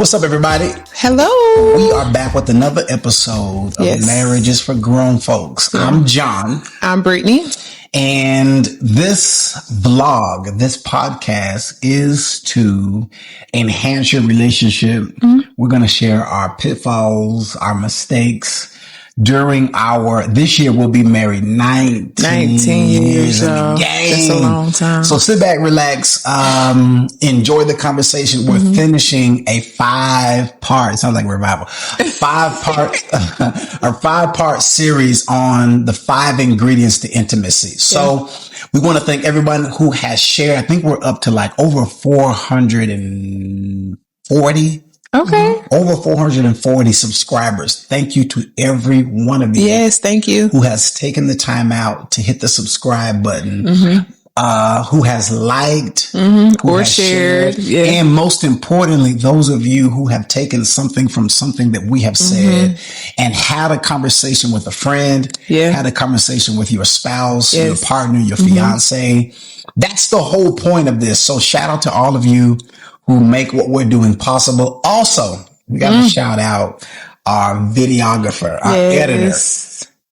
What's up, everybody? Hello. We are back with another episode of Marriages for Grown Folks. Yeah. I'm John. I'm Britney. And this vlog, this podcast is to enhance your relationship. Mm-hmm. We're going to share our pitfalls, our mistakes. During this year, we'll be married 19 years in the game. That's a long time. So sit back, relax, enjoy the conversation. We're finishing a 5-part, it sounds like a revival, 5-part series on the 5 ingredients to intimacy. So we want to thank everyone who has shared. I think we're up to like over 440. Okay. Over 440 subscribers. Thank you to every one of you. Yes, thank you. Who has taken the time out to hit the subscribe button, who has liked, who or has shared. Yeah. And most importantly, those of you who have taken something from something that we have said and had a conversation with a friend, had a conversation with your spouse, your partner, your fiance. That's the whole point of this. So shout out to all of you who make what we're doing possible. Also, we got to shout out our videographer, our editor,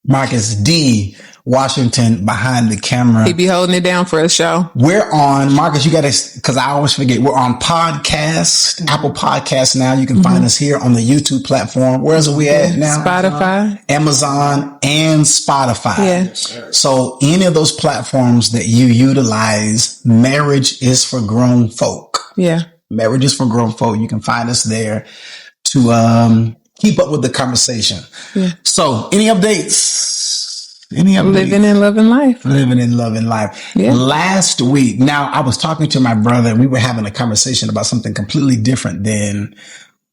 Marcus D. Washington behind the camera. He be holding it down for us, y'all. We're on, Marcus, you got to, because I always forget, we're on podcast, Apple Podcasts now. You can find us here on the YouTube platform. Where's we at now? Spotify. Amazon and Spotify. Yeah. So any of those platforms that you utilize, Marriage is for Grown Folk. Yeah. Marriage is for Grown Folk. You can find us there to keep up with the conversation. Yeah. So, any updates? Living and loving life. Living and loving life. Yeah. Last week, now I was talking to my brother and we were having a conversation about something completely different than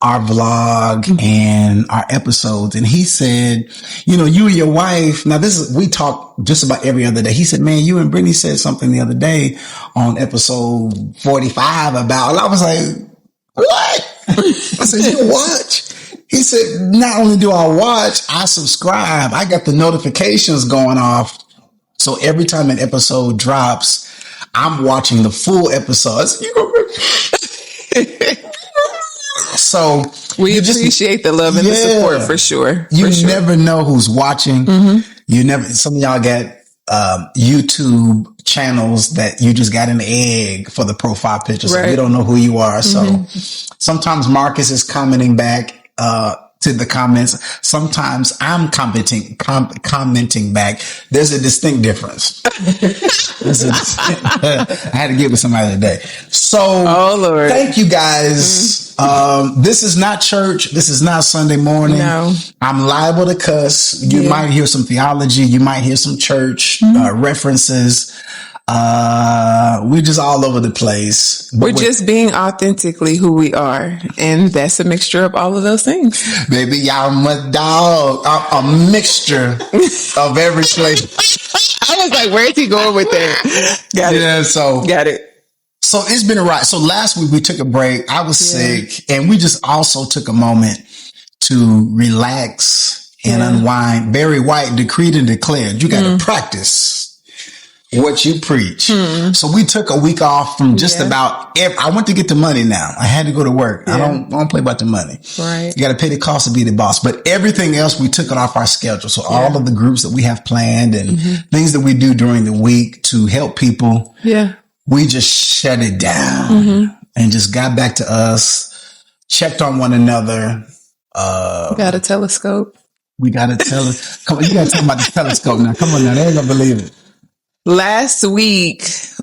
our vlog and our episodes. And he said, you know, you and your wife, now we talk just about every other day. He said, man, you and Britney said something the other day on episode 45 about, and I was like, what? I said, you watch? He said, not only do I watch, I subscribe. I got the notifications going off. So every time an episode drops, I'm watching the full episodes. So we appreciate the love and the support for sure. You never know who's watching. Some of y'all got YouTube channels that you just got an egg for the profile picture. So you don't know who you are. So sometimes Marcus is commenting back to the comments. Sometimes I'm commenting back. There's a distinct difference. I had to get with somebody today. So, Lord. Thank you guys. This is not church. This is not Sunday morning. No. I'm liable to cuss. You might hear some theology. You might hear some church references. We're just all over the place. We're just being authentically who we are. And that's a mixture of all of those things. Baby, I'm a dog. A mixture of every place. I was like, where's he going with that? Got it. So it's been a ride. So last week we took a break. I was sick and we just also took a moment to relax and unwind. Barry White decreed and declared, you got to practice what you preach. So we took a week off from just about I went to get the money now. I had to go to work. I don't play about the money. Right. You got to pay the cost to be the boss. But everything else, we took it off our schedule. So all of the groups that we have planned and things that we do during the week to help people. Yeah. We just shut it down and just got back to us, checked on one another. Got a telescope. We got to tell it. Come on, you got to talk about the telescope now. Come on now. They ain't going to believe it. Last week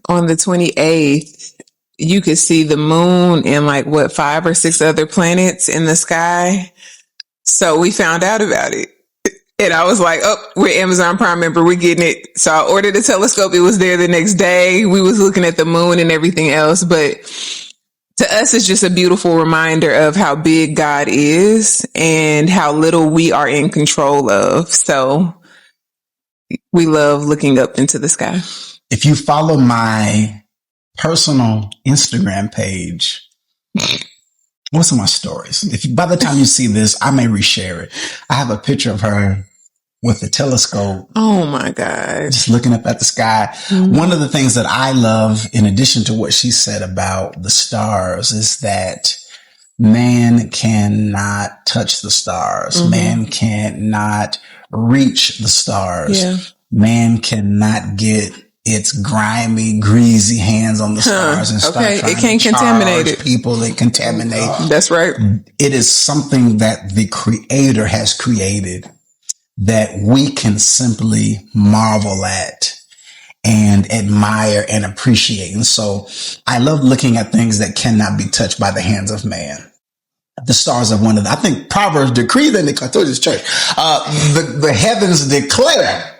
on the 28th, you could see the moon and 5 or 6 other planets in the sky. So we found out about it. And I was like, we're Amazon Prime member. We're getting it. So I ordered a telescope. It was there the next day. We was looking at the moon and everything else. But to us, it's just a beautiful reminder of how big God is and how little we are in control of. So we love looking up into the sky. If you follow my personal Instagram page, what's in my stories? By the time you see this, I may reshare it. I have a picture of her with the telescope. Oh my God. Just looking up at the sky. Mm-hmm. One of the things that I love, in addition to what she said about the stars, is that man cannot touch the stars. Mm-hmm. Man cannot reach the stars. Yeah. Man cannot get its grimy, greasy hands on the stars and start trying it can't to contaminate it. People that contaminate. That's right. It is something that the Creator has created that we can simply marvel at and admire and appreciate. And so I love looking at things that cannot be touched by the hands of man. The stars are one of them. I think Proverbs decree that I told you this church. The heavens declare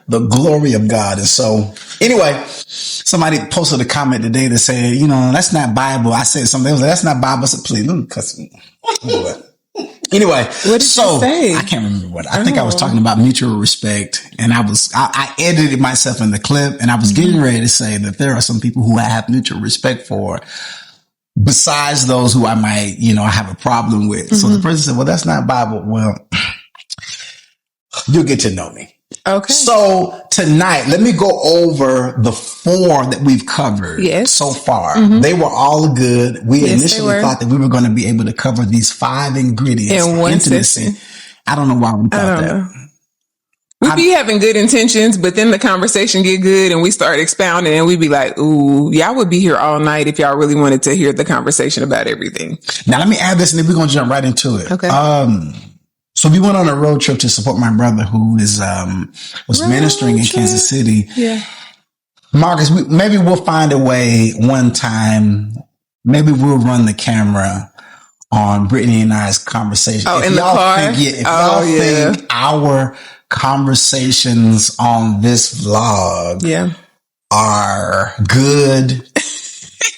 the glory of God. And so anyway, somebody posted a comment today that said, that's not Bible. I said something. Like, that's not Bible. I said, please, let me cuss. Anyway, what did you say? I can't remember what. I think I was talking about mutual respect, and I edited myself in the clip, and I was getting ready to say that there are some people who I have mutual respect for, besides those who I might, I have a problem with. So the person said, well, that's not Bible. Well, you'll get to know me. Okay. So tonight, let me go over the 4 that we've covered so far. Mm-hmm. They were all good. We initially thought that we were going to be able to cover these 5 ingredients in for intimacy. Session. I don't know why we thought that. We'd be having good intentions, but then the conversation get good and we start expounding and we'd be like, ooh, y'all would be here all night if y'all really wanted to hear the conversation about everything. Now, let me add this and then we're going to jump right into it. Okay. So we went on a road trip to support my brother who is was ministering in Kansas City. Yeah. Marcus, maybe we'll find a way one time. Maybe we'll run the camera on Britney and I's conversation. Oh, in the car? If y'all think our conversations on this vlog are good,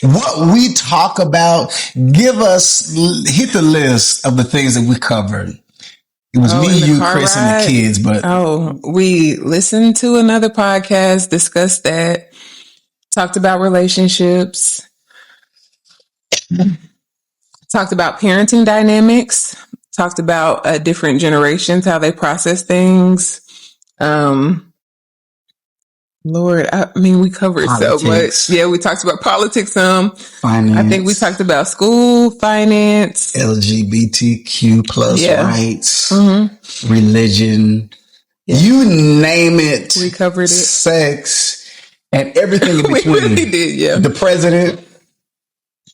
what we talk about, hit the list of the things that we covered. It was me, you, Chris, and the kids, but... we listened to another podcast, discussed that, talked about relationships, talked about parenting dynamics, talked about different generations, how they process things. Lord, we covered politics. So much. Yeah, we talked about politics some. Finance. I think we talked about school, finance. LGBTQ plus rights, religion. Yeah. You name it. We covered it. Sex and everything in between. We really did, yeah. The president.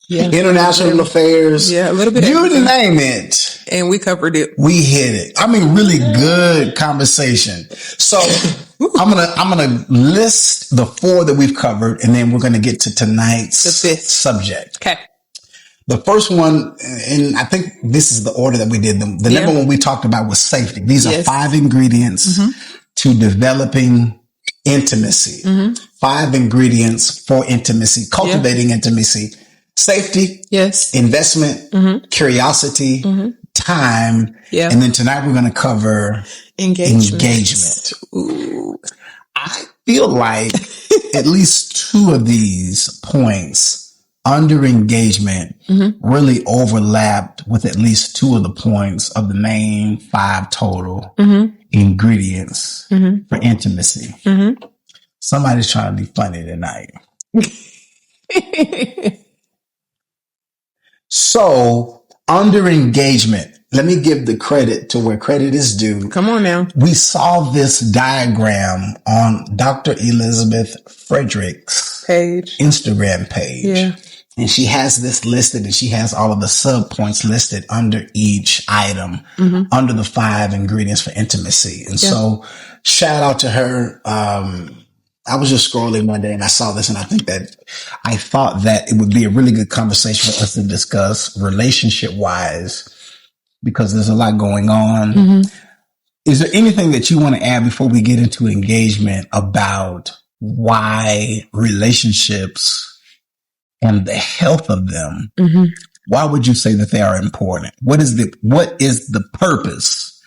Yeah. International affairs. Yeah, a little bit. You name it. And we covered it. We hit it. Really good conversation. So I'm gonna list the 4 that we've covered, and then we're gonna get to tonight's the 5th subject. Okay. The first one, and I think this is the order that we did them. The number one we talked about was safety. These are 5 ingredients to developing intimacy. 5 ingredients for intimacy, cultivating intimacy. Safety, investment, curiosity, time, and then tonight we're going to cover engagement. Ooh. I feel like at least 2 of these points under engagement really overlapped with at least 2 of the points of the main 5 total ingredients for intimacy. Somebody's trying to be funny tonight. So, under engagement, let me give the credit to where credit is due. Come on now. We saw this diagram on Dr. Elizabeth Frederick's Instagram page. Yeah. And she has this listed and she has all of the sub points listed under each item, under the 5 ingredients for intimacy. And so, shout out to her. I was just scrolling one day and I saw this and I thought that it would be a really good conversation for us to discuss relationship wise because there's a lot going on. Is there anything that you want to add before we get into engagement about why relationships and the health of them, why would you say that they are important? What is the purpose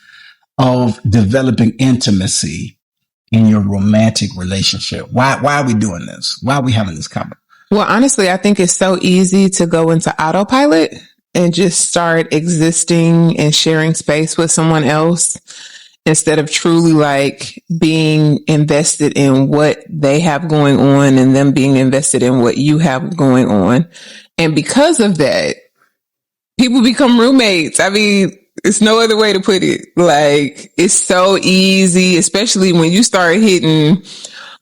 of developing intimacy in your romantic relationship? Why are we doing this? Why are we having this conversation? Well, honestly, I think it's so easy to go into autopilot and just start existing and sharing space with someone else instead of truly like being invested in what they have going on and them being invested in what you have going on. And because of that, people become roommates. I mean, it's no other way to put it. Like, it's so easy, especially when you start hitting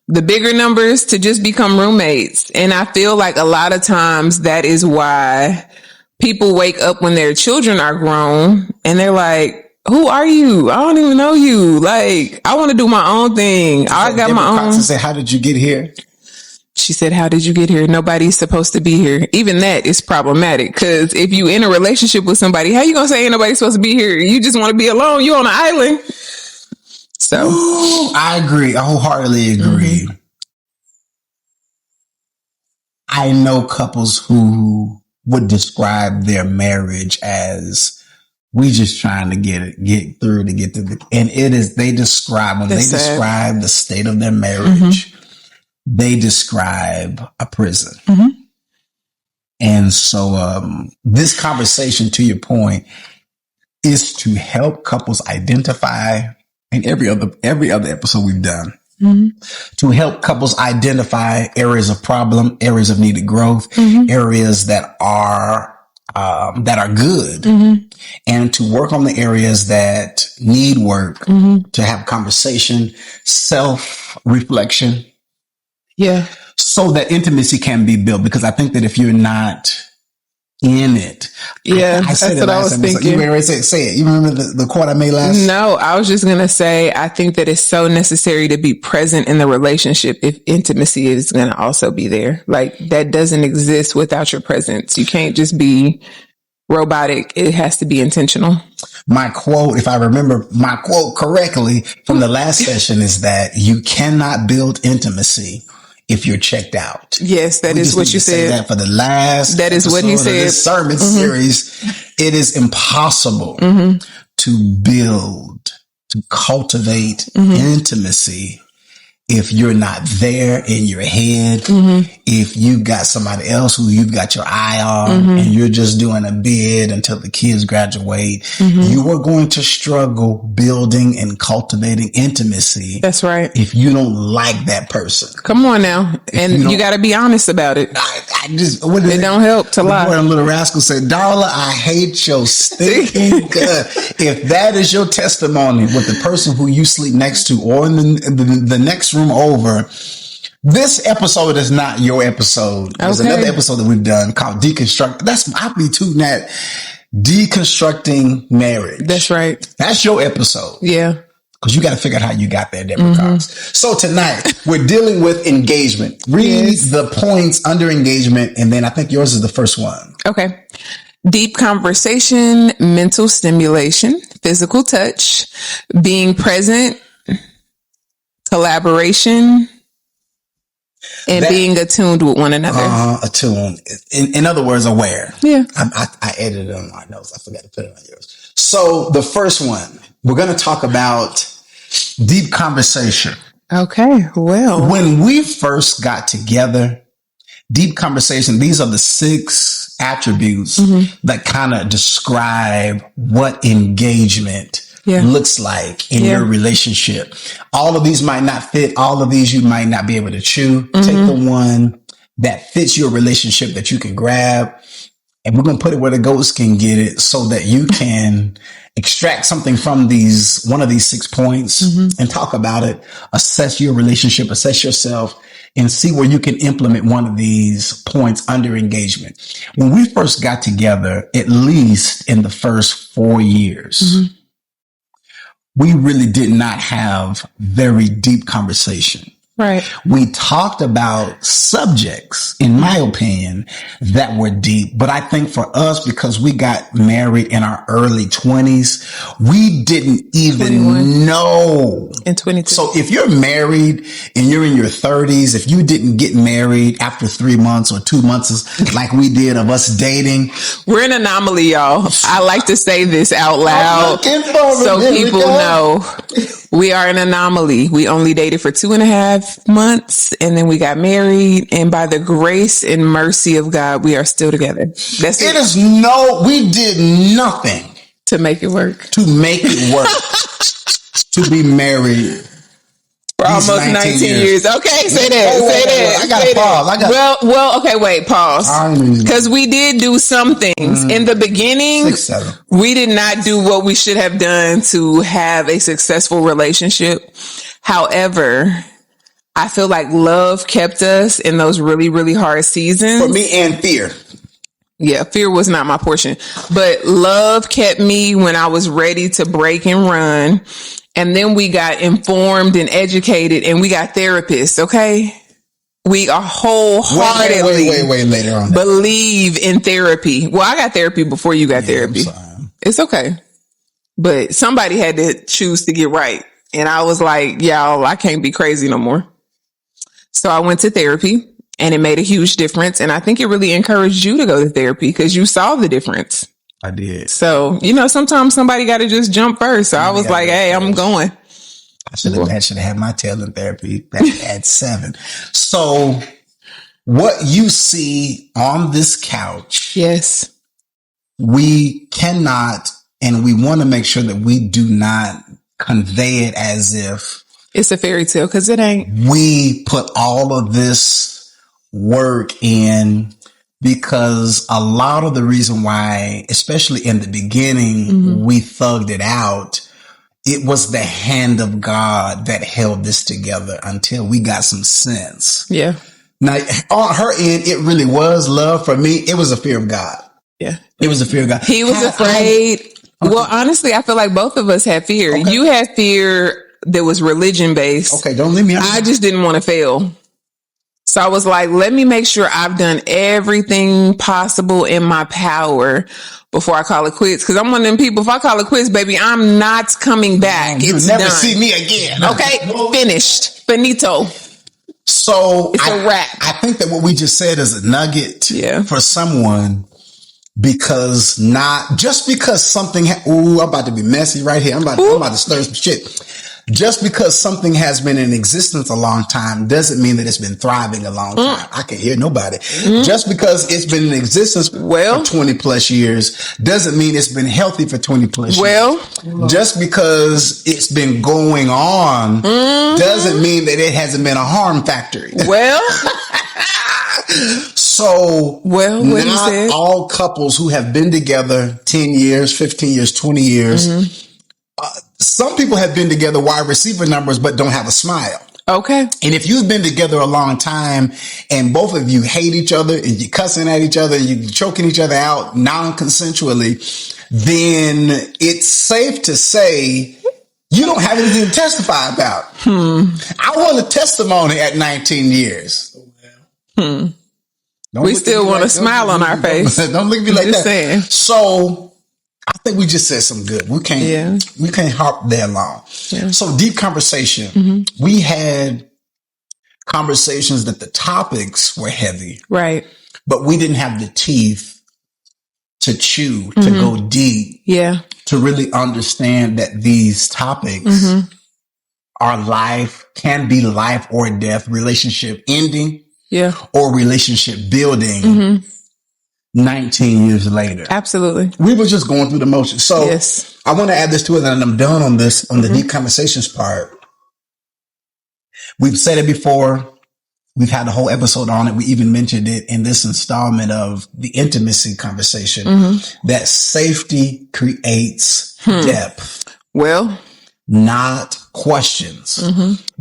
the bigger numbers, to just become roommates. And I feel like a lot of times that is why people wake up when their children are grown and they're like, who are you? I don't even know you. Like, I want to do my own thing. I got my own. To say, how did you get here? She said, how did you get here? Nobody's supposed to be here. Even that is problematic, because if you in a relationship with somebody, how you going to say ain't nobody supposed to be here? You just want to be alone. You on an island. So I agree. I wholeheartedly agree. Mm-hmm. I know couples who would describe their marriage as, we just trying to get through. And it is, they describe the state of their marriage, they describe a prison. Mm-hmm. And so, this conversation, to your point, is to help couples identify, and every other episode we've done, to help couples identify areas of problem, areas of needed growth, areas that are good, and to work on the areas that need work, to have conversation, self-reflection. Yeah. So that intimacy can be built. Because I think that if you're not in it. Yeah, I said that's what I was thinking. You ready to say it? You remember the quote I made last? No, I was just going to say, I think that it's so necessary to be present in the relationship if intimacy is going to also be there. Like, that doesn't exist without your presence. You can't just be robotic. It has to be intentional. My quote, if I remember my quote correctly from the last session, is that you cannot build intimacy if you're checked out. Yes, that is what you said. That for the last that is what he said. This sermon series, it is impossible to build, to cultivate intimacy if you're not there in your head, if you've got somebody else who you've got your eye on and you're just doing a bid until the kids graduate, you are going to struggle building and cultivating intimacy. That's right. If you don't like that person. Come on now. And you got to be honest about it. It don't help to lie. The little rascal said, Darla, I hate your stinking gut. If that is your testimony with the person who you sleep next to or in the next room over, this episode is not your episode. There's another episode that we've done called Deconstruct. I'll be tooting that, Deconstructing Marriage. That's right. That's your episode. Yeah. Because you got to figure out how you got there, Deborah Cox. So tonight, we're dealing with engagement. Read the points under engagement, and then I think yours is the first one. Okay. Deep conversation, mental stimulation, physical touch, being present, collaboration, and being attuned with one another. Attuned. In other words, aware. Yeah. I edited it on my notes. I forgot to put it on yours. So the first one, we're going to talk about deep conversation. Okay. Well, when we first got together, deep conversation, these are the 6 attributes that kind of describe what engagement looks like in your relationship. All of these might not fit. All of these you might not be able to chew. Take the one that fits your relationship that you can grab, and we're going to put it where the goats can get it so that you can extract something from one of these 6 points and talk about it, assess your relationship, assess yourself, and see where you can implement one of these points under engagement. When we first got together, at least in the first 4 years, we really did not have very deep conversation. Right. We talked about subjects, in my opinion, that were deep. But I think for us, because we got married in our early 20s, we didn't even know. In 22. So if you're married and you're in your 30s, if you didn't get married after 3 months or 2 months like we did of us dating. We're an anomaly, y'all. I like to say this out loud so people know we are an anomaly. We only dated for 2.5 months, and then we got married, and by the grace and mercy of God, we are still together. That's it. We did nothing to make it work. To be married. these almost 19 years. Okay, say that. Whoa, say that. I gotta say pause. That. Well, okay, wait, pause. Because we did do some things in the beginning. 6, 7. We did not do what we should have done to have a successful relationship. However, I feel like love kept us in those really, really hard seasons. For me, and fear. Yeah, fear was not my portion, but love kept me when I was ready to break and run. And then we got informed and educated, and we got therapists. Okay. We are wholeheartedly way later on believe in therapy. Well, I got therapy before you got therapy. It's okay. But somebody had to choose to get right. And I was like, y'all, I can't be crazy no more. So I went to therapy. And it made a huge difference. And I think it really encouraged you to go to therapy because you saw the difference. I did. So, sometimes somebody got to just jump first. So I was like, hey, I'm going. I should have had my tail in therapy back at 7. So what you see on this couch. Yes. We cannot, and we want to make sure that we do not convey it as if it's a fairy tale, because it ain't. We put all of this work in because a lot of the reason why, especially in the beginning, we thugged it out. It was the hand of God that held this together until we got some sense. Yeah. Now, on her end, it really was love. For me, it was a fear of God. Yeah. It was a fear of God. He was afraid. Well, honestly, I feel like both of us had fear. Okay. You had fear that was religion based. Okay, don't leave me out. I just didn't want to fail. So I was like, let me make sure I've done everything possible in my power before I call it quits. Because I'm one of them people, if I call it quits, baby, I'm not coming back. You'll it's never done. See me again. Okay, finished. Finito. So it's a wrap. I think that what we just said is a nugget for someone, because not just because something, I'm about to be messy right here. I'm about to stir some shit. Just because something has been in existence a long time doesn't mean that it's been thriving a long time. I can hear nobody. Just because it's been in existence for 20 plus years doesn't mean it's been healthy for 20 plus years. Just because it's been going on doesn't mean that it hasn't been a harm factory. So not all couples who have been together 10 years, 15 years, 20 years, some people have been together wide receiver numbers, but don't have a smile. Okay. And if you've been together a long time and both of you hate each other and you're cussing at each other and you're choking each other out non-consensually, then it's safe to say you don't have anything to testify about. I want a testimony at 19 years. We still want a smile on our face. Don't look at me like that. Saying. So I think we just said some good. We can't harp there long. Yeah. So deep conversation. We had conversations that the topics were heavy. Right. But we didn't have the teeth to chew, to go deep. Yeah. To really understand that these topics are can be life or death, relationship ending. Yeah. Or relationship building 19 years later. Absolutely. We were just going through the motions. So I want to add this to it, and I'm done on this, on the deep conversations part. We've said it before. We've had a whole episode on it. We even mentioned it in this installment of the intimacy conversation, that safety creates depth. Well, not questions.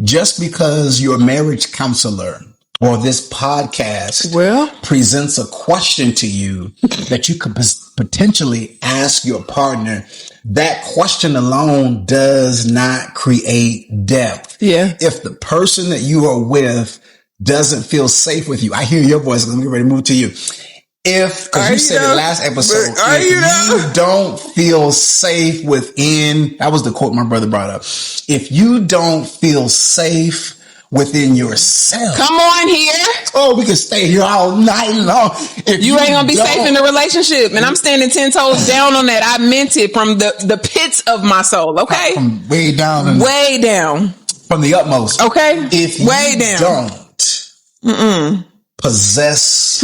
Just because your marriage counselor or this podcast presents a question to you that you could potentially ask your partner, that question alone does not create depth. Yeah. If the person that you are with doesn't feel safe with you, I hear your voice. Let me ready to move to you. Because you said it last episode, if you don't feel safe within, that was the quote my brother brought up. If you don't feel safe within yourself. Come on here. Oh, we can stay here all night long. If you ain't gonna be safe in the relationship. And I'm standing 10 toes down on that. I meant it from the pits of my soul. Okay. From way down. Way down. From the utmost. Okay. If way you down. don't possess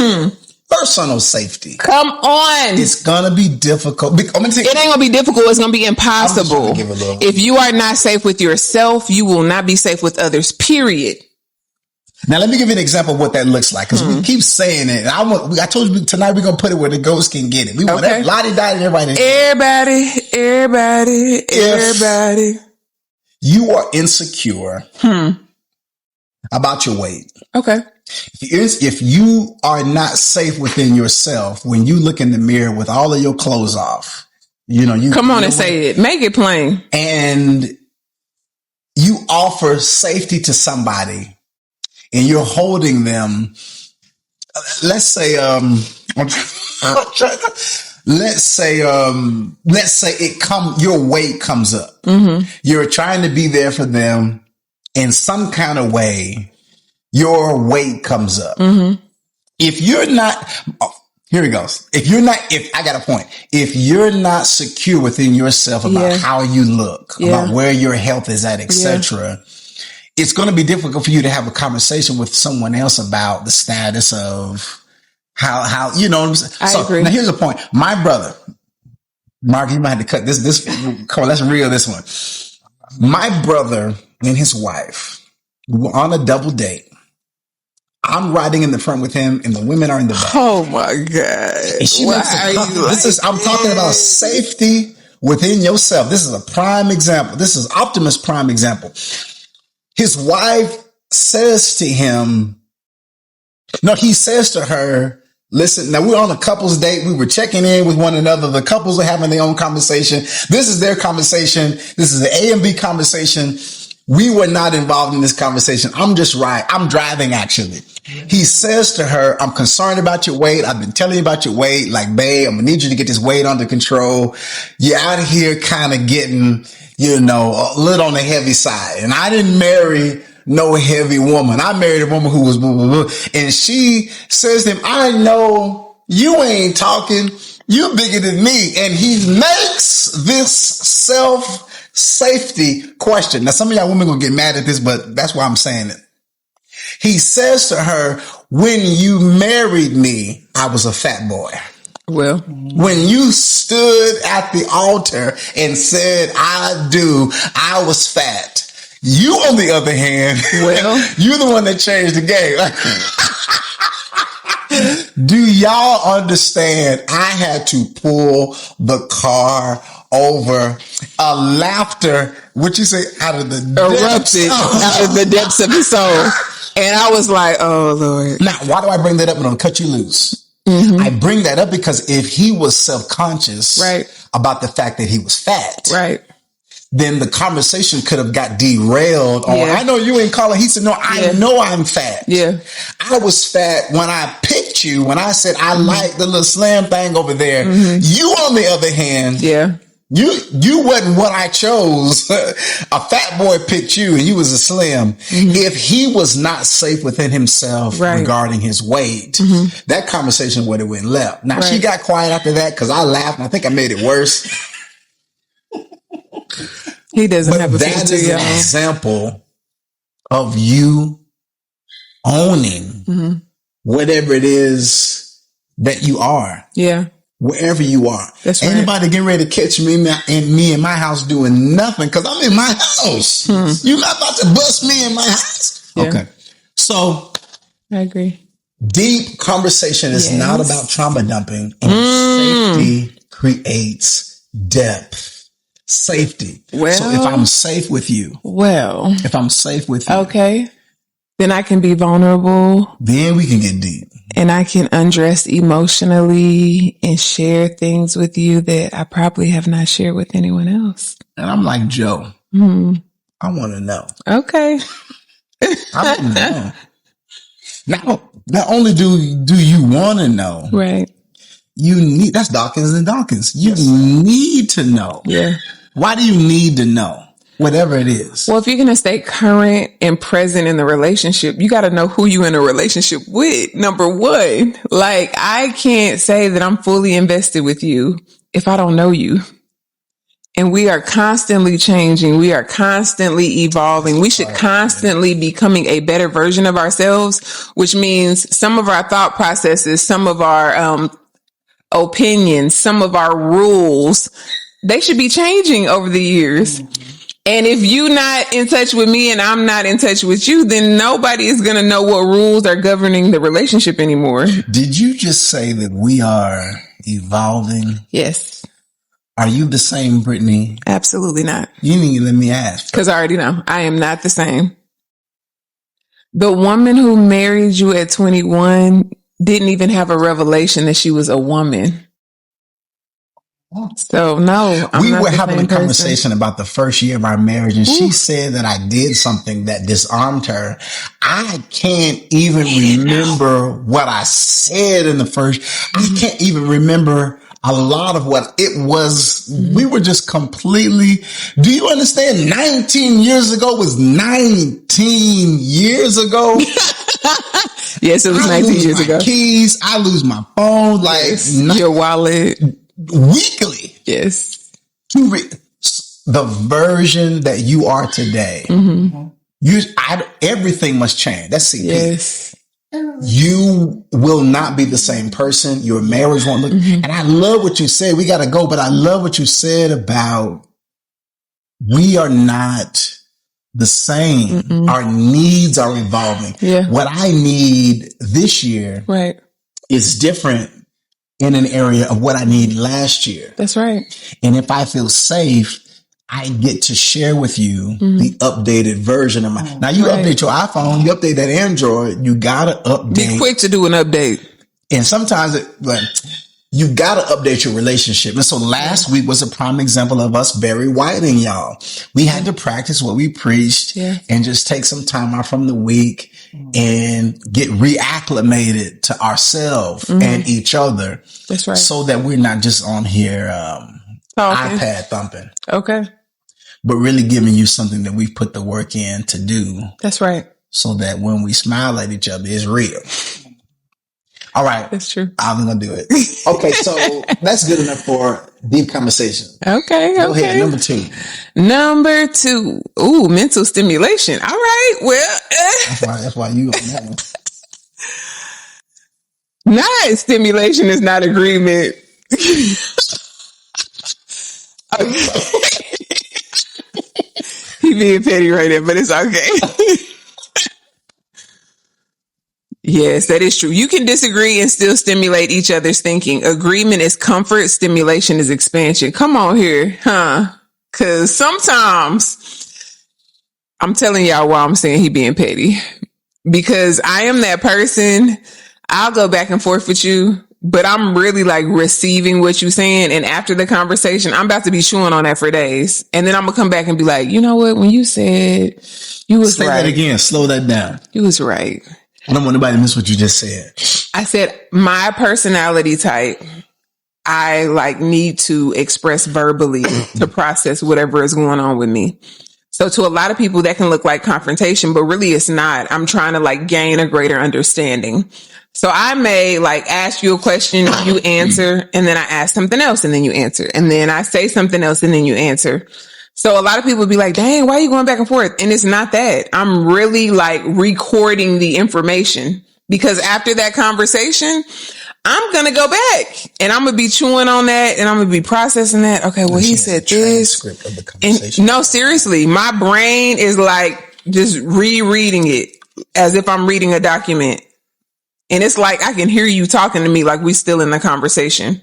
personal safety. Come on. It's going to be difficult. It ain't going to be difficult. It's going to be impossible. If you are not safe with yourself, you will not be safe with others, period. Now, let me give you an example of what that looks like, because we keep saying it. I told you tonight we're going to put it where the ghosts can get it. We want everybody. Everybody. You are insecure about your weight. Okay. If you are not safe within yourself, when you look in the mirror with all of your clothes off, you come on and say it. Make it plain. And you offer safety to somebody, and you're holding them. Let's say, your weight comes up. Mm-hmm. You're trying to be there for them in some kind of way. Your weight comes up. Mm-hmm. If you're not, here it goes. I got a point. If you're not secure within yourself about how you look, about where your health is at, etc., it's going to be difficult for you to have a conversation with someone else about the status of how what I'm saying? I agree. Now here's the point. My brother, Mark, you might have to cut this. Come on, let's reel this one. My brother and his wife were on a double date. I'm riding in the front with him, and the women are in the back. Oh my God! I'm talking about safety within yourself. This is a prime example. This is Optimus prime example. His wife says to him, he says to her, listen, now we're on a couple's date. We were checking in with one another. The couples are having their own conversation. This is their conversation. This is the A and B conversation. We were not involved in this conversation. I'm driving, actually. He says to her, I'm concerned about your weight. I've been telling you about your weight. Like, babe, I'm going to need you to get this weight under control. You're out here kind of getting, a little on the heavy side. And I didn't marry no heavy woman. I married a woman who was blah, blah, blah. And she says to him, I know you ain't talking. You're bigger than me. And he makes this self-safety question. Now, some of y'all women gonna get mad at this, but that's why I'm saying it. He says to her, when you married me, I was a fat boy. Well, when you stood at the altar and said, I do, I was fat. You, on the other hand, you're the one that changed the game. Do y'all understand? I had to pull the car over. Laughter, what you say, out of the erupted out of the depths of his soul. And I was like, oh, Lord. Now, why do I bring that up and I'm cut you loose? Mm-hmm. I bring that up because if he was self-conscious about the fact that he was fat, then the conversation could have got derailed on, I know you ain't calling. He said, no, I know I'm fat. Yeah. I was fat when I picked you, when I said, I like the little slim thing over there. Mm-hmm. You, on the other hand, you wasn't what I chose. A fat boy picked you and you was a slim. Mm-hmm. If he was not safe within himself regarding his weight, that conversation would have went left. Now she got quiet after that because I laughed and I think I made it worse. He doesn't have a that is an example of you owning whatever it is that you are. Yeah. Wherever you are. That's right. Anybody getting ready to catch me in my house doing nothing because I'm in my house. You're not about to bust me in my house. Yeah. Okay. So I agree. Deep conversation is not about trauma dumping, and safety creates depth. Safety. Well, so if I'm safe with you, okay, then I can be vulnerable. Then we can get deep. And I can undress emotionally and share things with you that I probably have not shared with anyone else. And I'm like, Joe, I want to know. Okay. I want to know. Now, not only do you want to know, right? You need, that's Dawkins and Dawkins. You need to know. Yeah. Why do you need to know? Whatever it is. Well, if you're going to stay current and present in the relationship, you got to know who you in a relationship with. Number one, like I can't say that I'm fully invested with you if I don't know you. And we are constantly changing. We are constantly evolving. We should constantly be becoming a better version of ourselves, which means some of our thought processes, some of our opinions, some of our rules, they should be changing over the years. And if you're not in touch with me and I'm not in touch with you, then nobody is going to know what rules are governing the relationship anymore. Did you just say that we are evolving? Yes. Are you the same, Britney? Absolutely not. You need to let me ask. Because I already know I am not the same. The woman who married you at 21 didn't even have a revelation that she was a woman. So no, we were having a conversation about the first year of our marriage, and she said that I did something that disarmed her. I can't even remember what I said in the first. I can't even remember a lot of what it was. We were just completely. Do you understand? 19 years ago was 19 years ago. Yes, it was 19 years ago. Keys. I lose my phone. Like your wallet. Weekly. Yes. The version that you are today, everything must change. That's CP. Yes. You will not be the same person. Your marriage won't look. And I love what you said. We got to go, but I love what you said about we are not the same. Our needs are evolving. Yeah. What I need this year is different in an area of what I need last year. That's right. And if I feel safe, I get to share with you the updated version of my. Now you update your iPhone, you update that Android, you gotta update. Be quick to do an update. And sometimes you gotta update your relationship. And so last week was a prime example of us very whiting, y'all. We had to practice what we preached and just take some time out from the week and get reacclimated to ourselves and each other. That's right. So that we're not just on here iPad thumping. Okay. But really giving you something that we've put the work in to do. That's right. So that when we smile at each other, it's real. All right. That's true. I'm going to do it. Okay. So that's good enough for deep conversation. Okay. Go ahead. Number two. Ooh, mental stimulation. All right. Well, that's why you on that one. Not stimulation is not agreement. He being petty right there, but it's okay. Yes, that is true. You can disagree and still stimulate each other's thinking. Agreement is comfort. Stimulation is expansion. Come on here, huh? Because sometimes I'm telling y'all why I'm saying he being petty. Because I am that person. I'll go back and forth with you, but I'm really like receiving what you're saying. And after the conversation, I'm about to be chewing on that for days. And then I'm going to come back and be like, you know what? When you said you was Say right. that again. Slow that down. You was right. I don't want nobody to miss what you just said. I said my personality type, I like need to express verbally to process whatever is going on with me. So to a lot of people that can look like confrontation, but really it's not. I'm trying to like gain a greater understanding. So I may like ask you a question, you answer, and then I ask something else and then you answer. And then I say something else and then you answer. So a lot of people be like, dang, why are you going back and forth? And it's not that. I'm really like recording the information because after that conversation, I'm going to go back and I'm going to be chewing on that and I'm going to be processing that. Okay, well, he said this. Transcript of the conversation. And, no, seriously, my brain is like just rereading it as if I'm reading a document. And it's like I can hear you talking to me like we still in the conversation.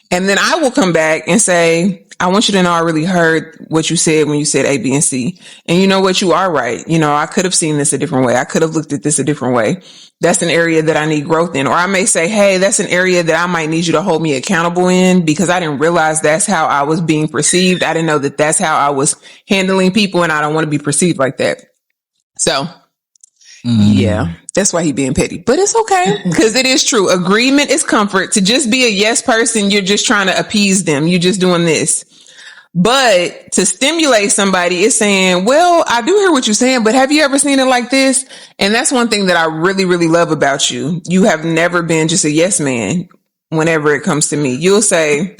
And then I will come back and say, I want you to know I really heard what you said when you said A, B, and C. And you know what? You are right. You know, I could have seen this a different way. I could have looked at this a different way. That's an area that I need growth in. Or I may say, hey, that's an area that I might need you to hold me accountable in because I didn't realize that's how I was being perceived. I didn't know that that's how I was handling people and I don't want to be perceived like that. So yeah, that's why he being petty, but it's okay because it is true. Agreement is comfort. To just be a yes person, you're just trying to appease them. You're just doing this. But to stimulate somebody is saying, well, I do hear what you're saying, but have you ever seen it like this? And that's one thing that I really, really love about you. You have never been just a yes man whenever it comes to me. You'll say,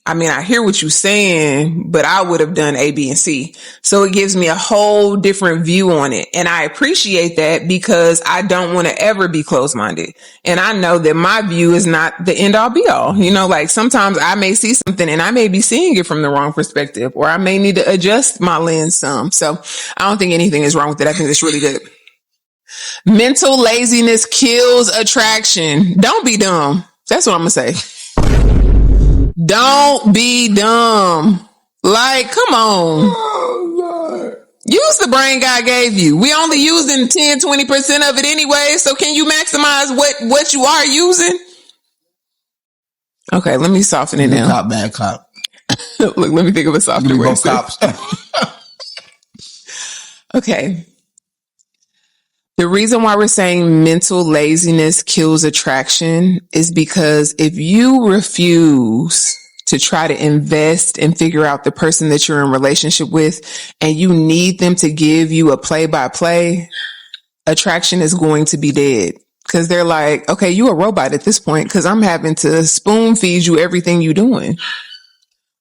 I mean, I hear what you're saying, but I would have done A, B, and C. So it gives me a whole different view on it. And I appreciate that because I don't want to ever be closed-minded. And I know that my view is not the end all be all. You know, like sometimes I may see something and I may be seeing it from the wrong perspective, or I may need to adjust my lens some. So I don't think anything is wrong with it. I think it's really good. Mental laziness kills attraction. Don't be dumb. That's what I'm going to say. Don't be dumb. Like, come on. Oh, Lord. Use the brain God gave you. We only using 10, 20% of it anyway. So can you maximize what you are using? Okay, let me soften it now. Cop, bad cop. Look, let me think of a softer word. Both cops. Okay. The reason why we're saying mental laziness kills attraction is because if you refuse to try to invest and figure out the person that you're in relationship with, and you need them to give you a play-by-play, attraction is going to be dead. Because they're like, okay, you a robot at this point because I'm having to spoon feed you everything you're doing.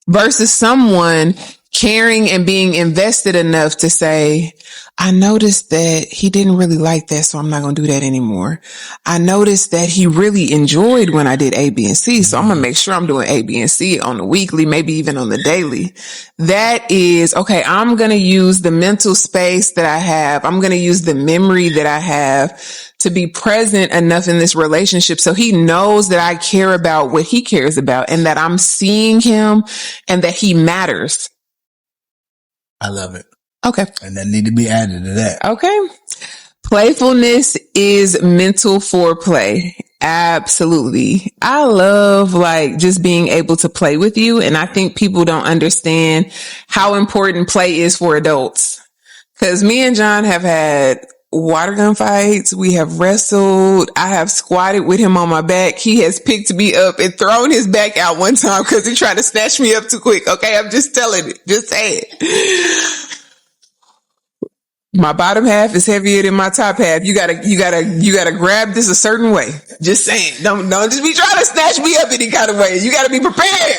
Versus someone caring and being invested enough to say, I noticed that he didn't really like that, so I'm not going to do that anymore. I noticed that he really enjoyed when I did A, B, and C, so I'm going to make sure I'm doing A, B, and C on the weekly, maybe even on the daily. That is, okay, I'm going to use the mental space that I have. I'm going to use the memory that I have to be present enough in this relationship so he knows that I care about what he cares about and that I'm seeing him and that he matters. I love it. Okay. And that need to be added to that. Okay. Playfulness is mental foreplay. Absolutely. I love like just being able to play with you. And I think people don't understand how important play is for adults. Cause me and John have had water gun fights. We have wrestled. I have squatted with him on my back. He has picked me up and thrown his back out one time because he tried to snatch me up too quick. Okay. I'm just telling it. Just say it. My bottom half is heavier than my top half. You gotta grab this a certain way. Just saying. Don't just be trying to snatch me up any kind of way. You gotta be prepared.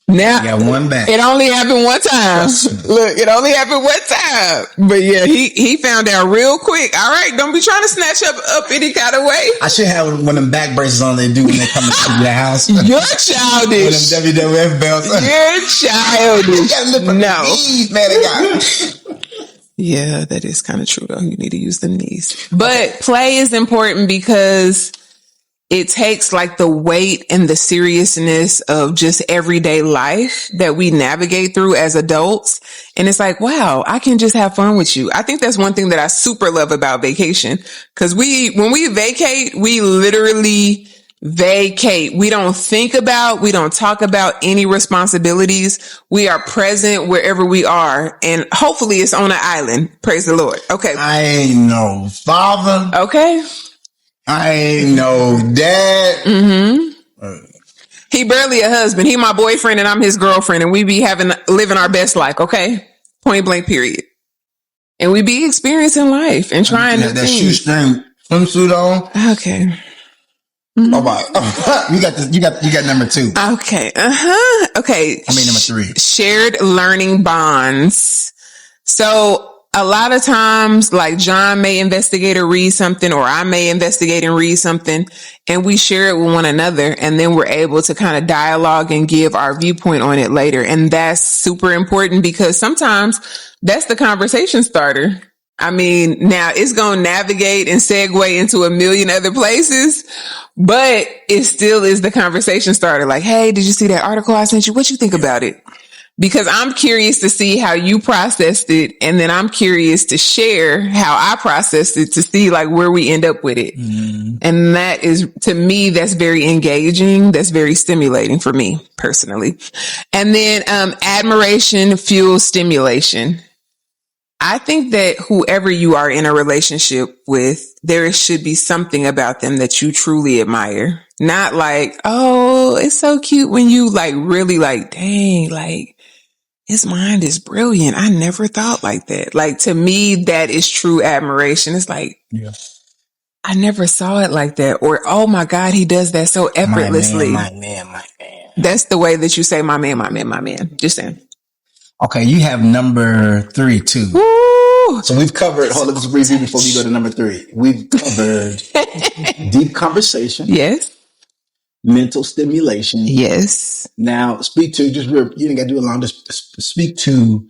Now, got one back. It only happened one time. Look, it only happened one time. But yeah, he found out real quick. All right, don't be trying to snatch up any kind of way. I should have one of them back braces on they do when they come to your house. You're childish. One of them WWF belts. You're childish. You gotta look for the knees, man. Yeah, that is kind of true though. You need to use them knees. But play is important because it takes like the weight and the seriousness of just everyday life that we navigate through as adults. And it's like, wow, I can just have fun with you. I think that's one thing that I super love about vacation. Cause when we vacate, we literally vacate. We don't think about, we don't talk about any responsibilities. We are present wherever we are. And hopefully it's on an island. Praise the Lord. Okay. I ain't no father. Okay. I ain't no dad. Mm-hmm. He barely a husband. He my boyfriend and I'm his girlfriend, and we be living our best life. Okay, point blank. Period. And we be experiencing life and trying to that shoestring swimsuit on. Okay. Mm-hmm. Oh my! You got number 2. Okay. Okay. I mean number 3. Shared learning bonds. So a lot of times, like John may investigate or read something, or I may investigate and read something, and we share it with one another, and then we're able to kind of dialogue and give our viewpoint on it later. And that's super important because sometimes that's the conversation starter. I mean, now it's going to navigate and segue into a million other places, but it still is the conversation starter. Like, hey, did you see that article I sent you? What you think about it? Because I'm curious to see how you processed it. And then I'm curious to share how I processed it to see like where we end up with it. Mm-hmm. And that is, to me, that's very engaging. That's very stimulating for me personally. And then, admiration fuels stimulation. I think that whoever you are in a relationship with, there should be something about them that you truly admire. Not like, oh, it's so cute when you like really like, dang, like his mind is brilliant. I never thought like that. Like to me, that is true admiration. It's like, yeah, I never saw it like that. Or, oh my God, he does that so effortlessly. My man. That's the way that you say my man, my man, my man. Just saying. Okay, you have number 3 too. Woo! So we've covered, hold on, let's review before we go to number 3. We've covered deep conversation. Yes. Mental stimulation. Yes. Now speak to, just you ain't got to do a long, just speak to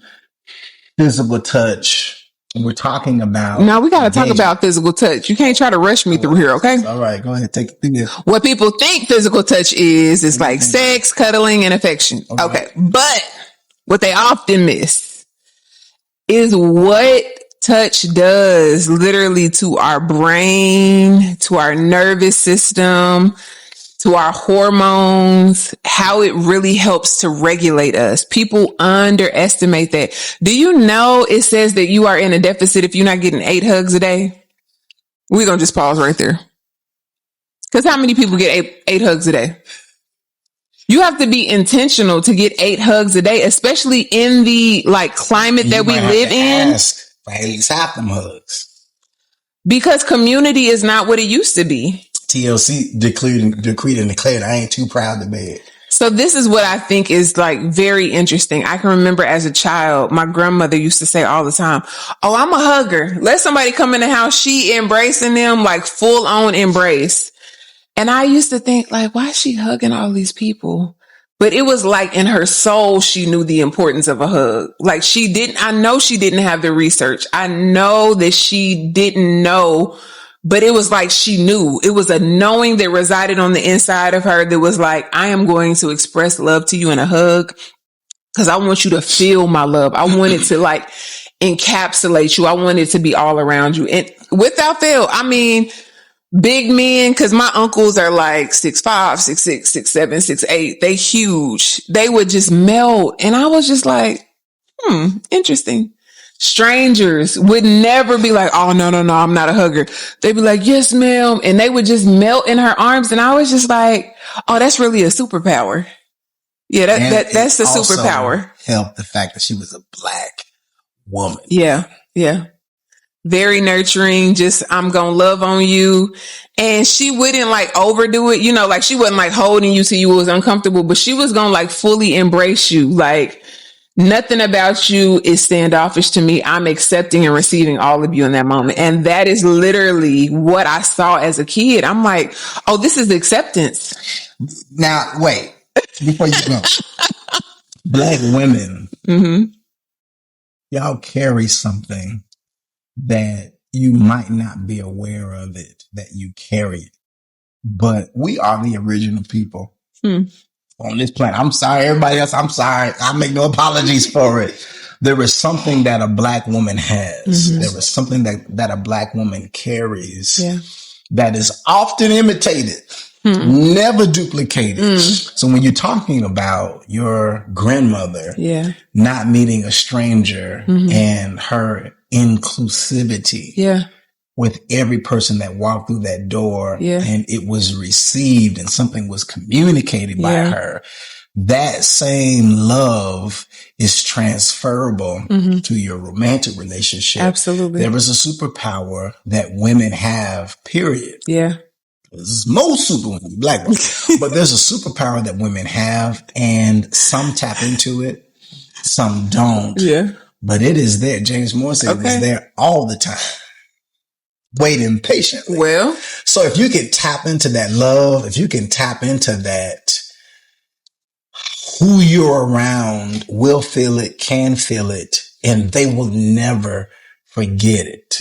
physical touch. We're talking about. No, we got to talk about physical touch. You can't try to rush me through here, okay? All right, go ahead, take it through this. What people think physical touch is like sex, cuddling, and affection. Okay. But what they often miss is what touch does literally to our brain, to our nervous system, to our hormones, how it really helps to regulate us. People underestimate that. Do you know it says that you are in a deficit if you're not getting 8 hugs a day? We're going to just pause right there. Because how many people get eight hugs a day? You have to be intentional to get 8 hugs a day, especially in the climate that we live in. Ask for at least half them hugs. Because community is not what it used to be. TLC decreed and declared, I ain't too proud to beg. So this is what I think is very interesting. I can remember as a child, my grandmother used to say all the time, oh, I'm a hugger. Let somebody come in the house, she embracing them full on embrace. And I used to think why is she hugging all these people? But it was in her soul, she knew the importance of a hug. I know she didn't have the research. I know that she didn't know, but it was she knew. It was a knowing that resided on the inside of her that was I am going to express love to you in a hug because I want you to feel my love. I want it to encapsulate you. I want it to be all around you. And without fail, I mean, big men, because my uncles are 6'5", 6'6", 6'7", 6'8". They huge. They would just melt. And I was just interesting. Strangers would never be oh, no, I'm not a hugger. They'd be yes, ma'am. And they would just melt in her arms. And I was just oh, that's really a superpower. Yeah, that's the superpower. Helped the fact that she was a Black woman. Yeah, yeah. Very nurturing, just I'm gonna love on you. And she wouldn't overdo it, she wasn't holding you till you was uncomfortable, but she was gonna fully embrace you. Nothing about you is standoffish to me. I'm accepting and receiving all of you in that moment. And that is literally what I saw as a kid. I'm oh, this is acceptance. Now, wait, before you go. Black women, y'all carry something that you might not be aware of it, that you carry it. But we are the original people on this planet. I'm sorry, everybody else. I'm sorry. I make no apologies for it. There is something that a Black woman has. There is something that a Black woman carries that is often imitated, never duplicated. So when you're talking about your grandmother not meeting a stranger and her inclusivity with every person that walked through that door and it was received and something was communicated by her, that same love is transferable to your romantic relationship. Absolutely. There is a superpower that women have, period. Yeah. There's most superwomen, Black women, but there's a superpower that women have, and some tap into it, some don't. Yeah. But it is there. James Moore said it is there all the time, waiting patiently. Well, so if you can tap into that love, if you can tap into that, who you're around will feel it, can feel it, and they will never forget it.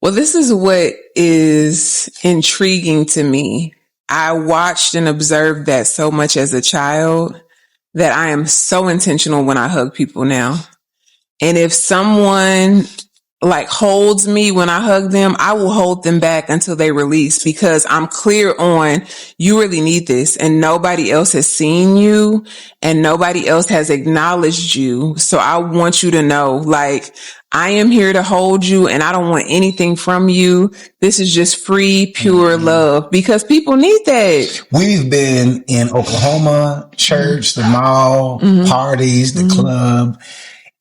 Well, this is what is intriguing to me. I watched and observed that so much as a child that I am so intentional when I hug people now. And if someone holds me when I hug them, I will hold them back until they release, because I'm clear on, you really need this, and nobody else has seen you and nobody else has acknowledged you. So I want you to know, I am here to hold you and I don't want anything from you. This is just free, pure love, because people need that. We've been in Oklahoma, church, the mall, parties, the club.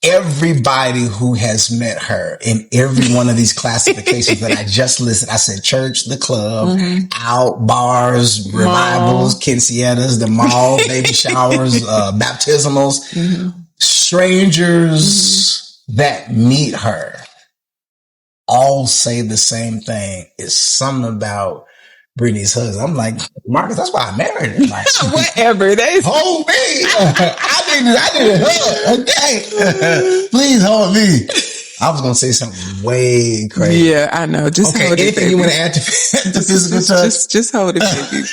everybody who has met her in every one of these classifications that I just listed, I said church, the club, out, bars, revivals, quinceañeras, the mall, baby showers, baptismals, strangers that meet her all say the same thing. It's something about Britney's husband. I'm like, Marcus, that's why I married her. Like, whatever. Hold me. I need a hug. Okay. Please hold me. I was going to say something way crazy. Yeah, I know. Just hold it, anything baby. you want to add to physical touch? Just hold it, baby.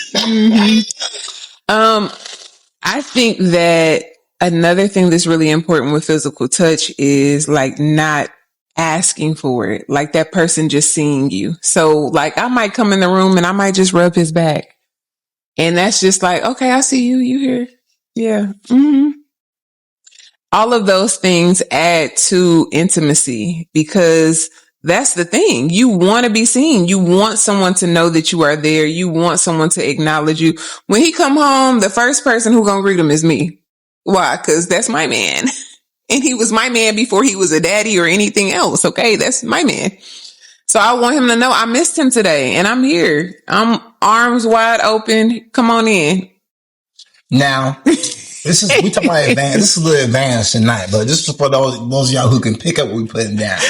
I think that another thing that's really important with physical touch is like not asking for it, like that person just seeing you. So like I might come in the room and I might just rub his back, and that's just like, okay, I see you, you here. Yeah. All of those things add to intimacy, because that's the thing. You want to be seen. You want someone to know that you are there. You want someone to acknowledge you. When he come home, the first person who gonna greet him is me. Why? Because that's my man. And he was my man before he was a daddy or anything else. Okay, that's my man. So I want him to know I missed him today and I'm here. I'm arms wide open. Come on in. Now, we talking about advanced. This is a little advanced tonight, but this is for those of y'all who can pick up what we're putting down.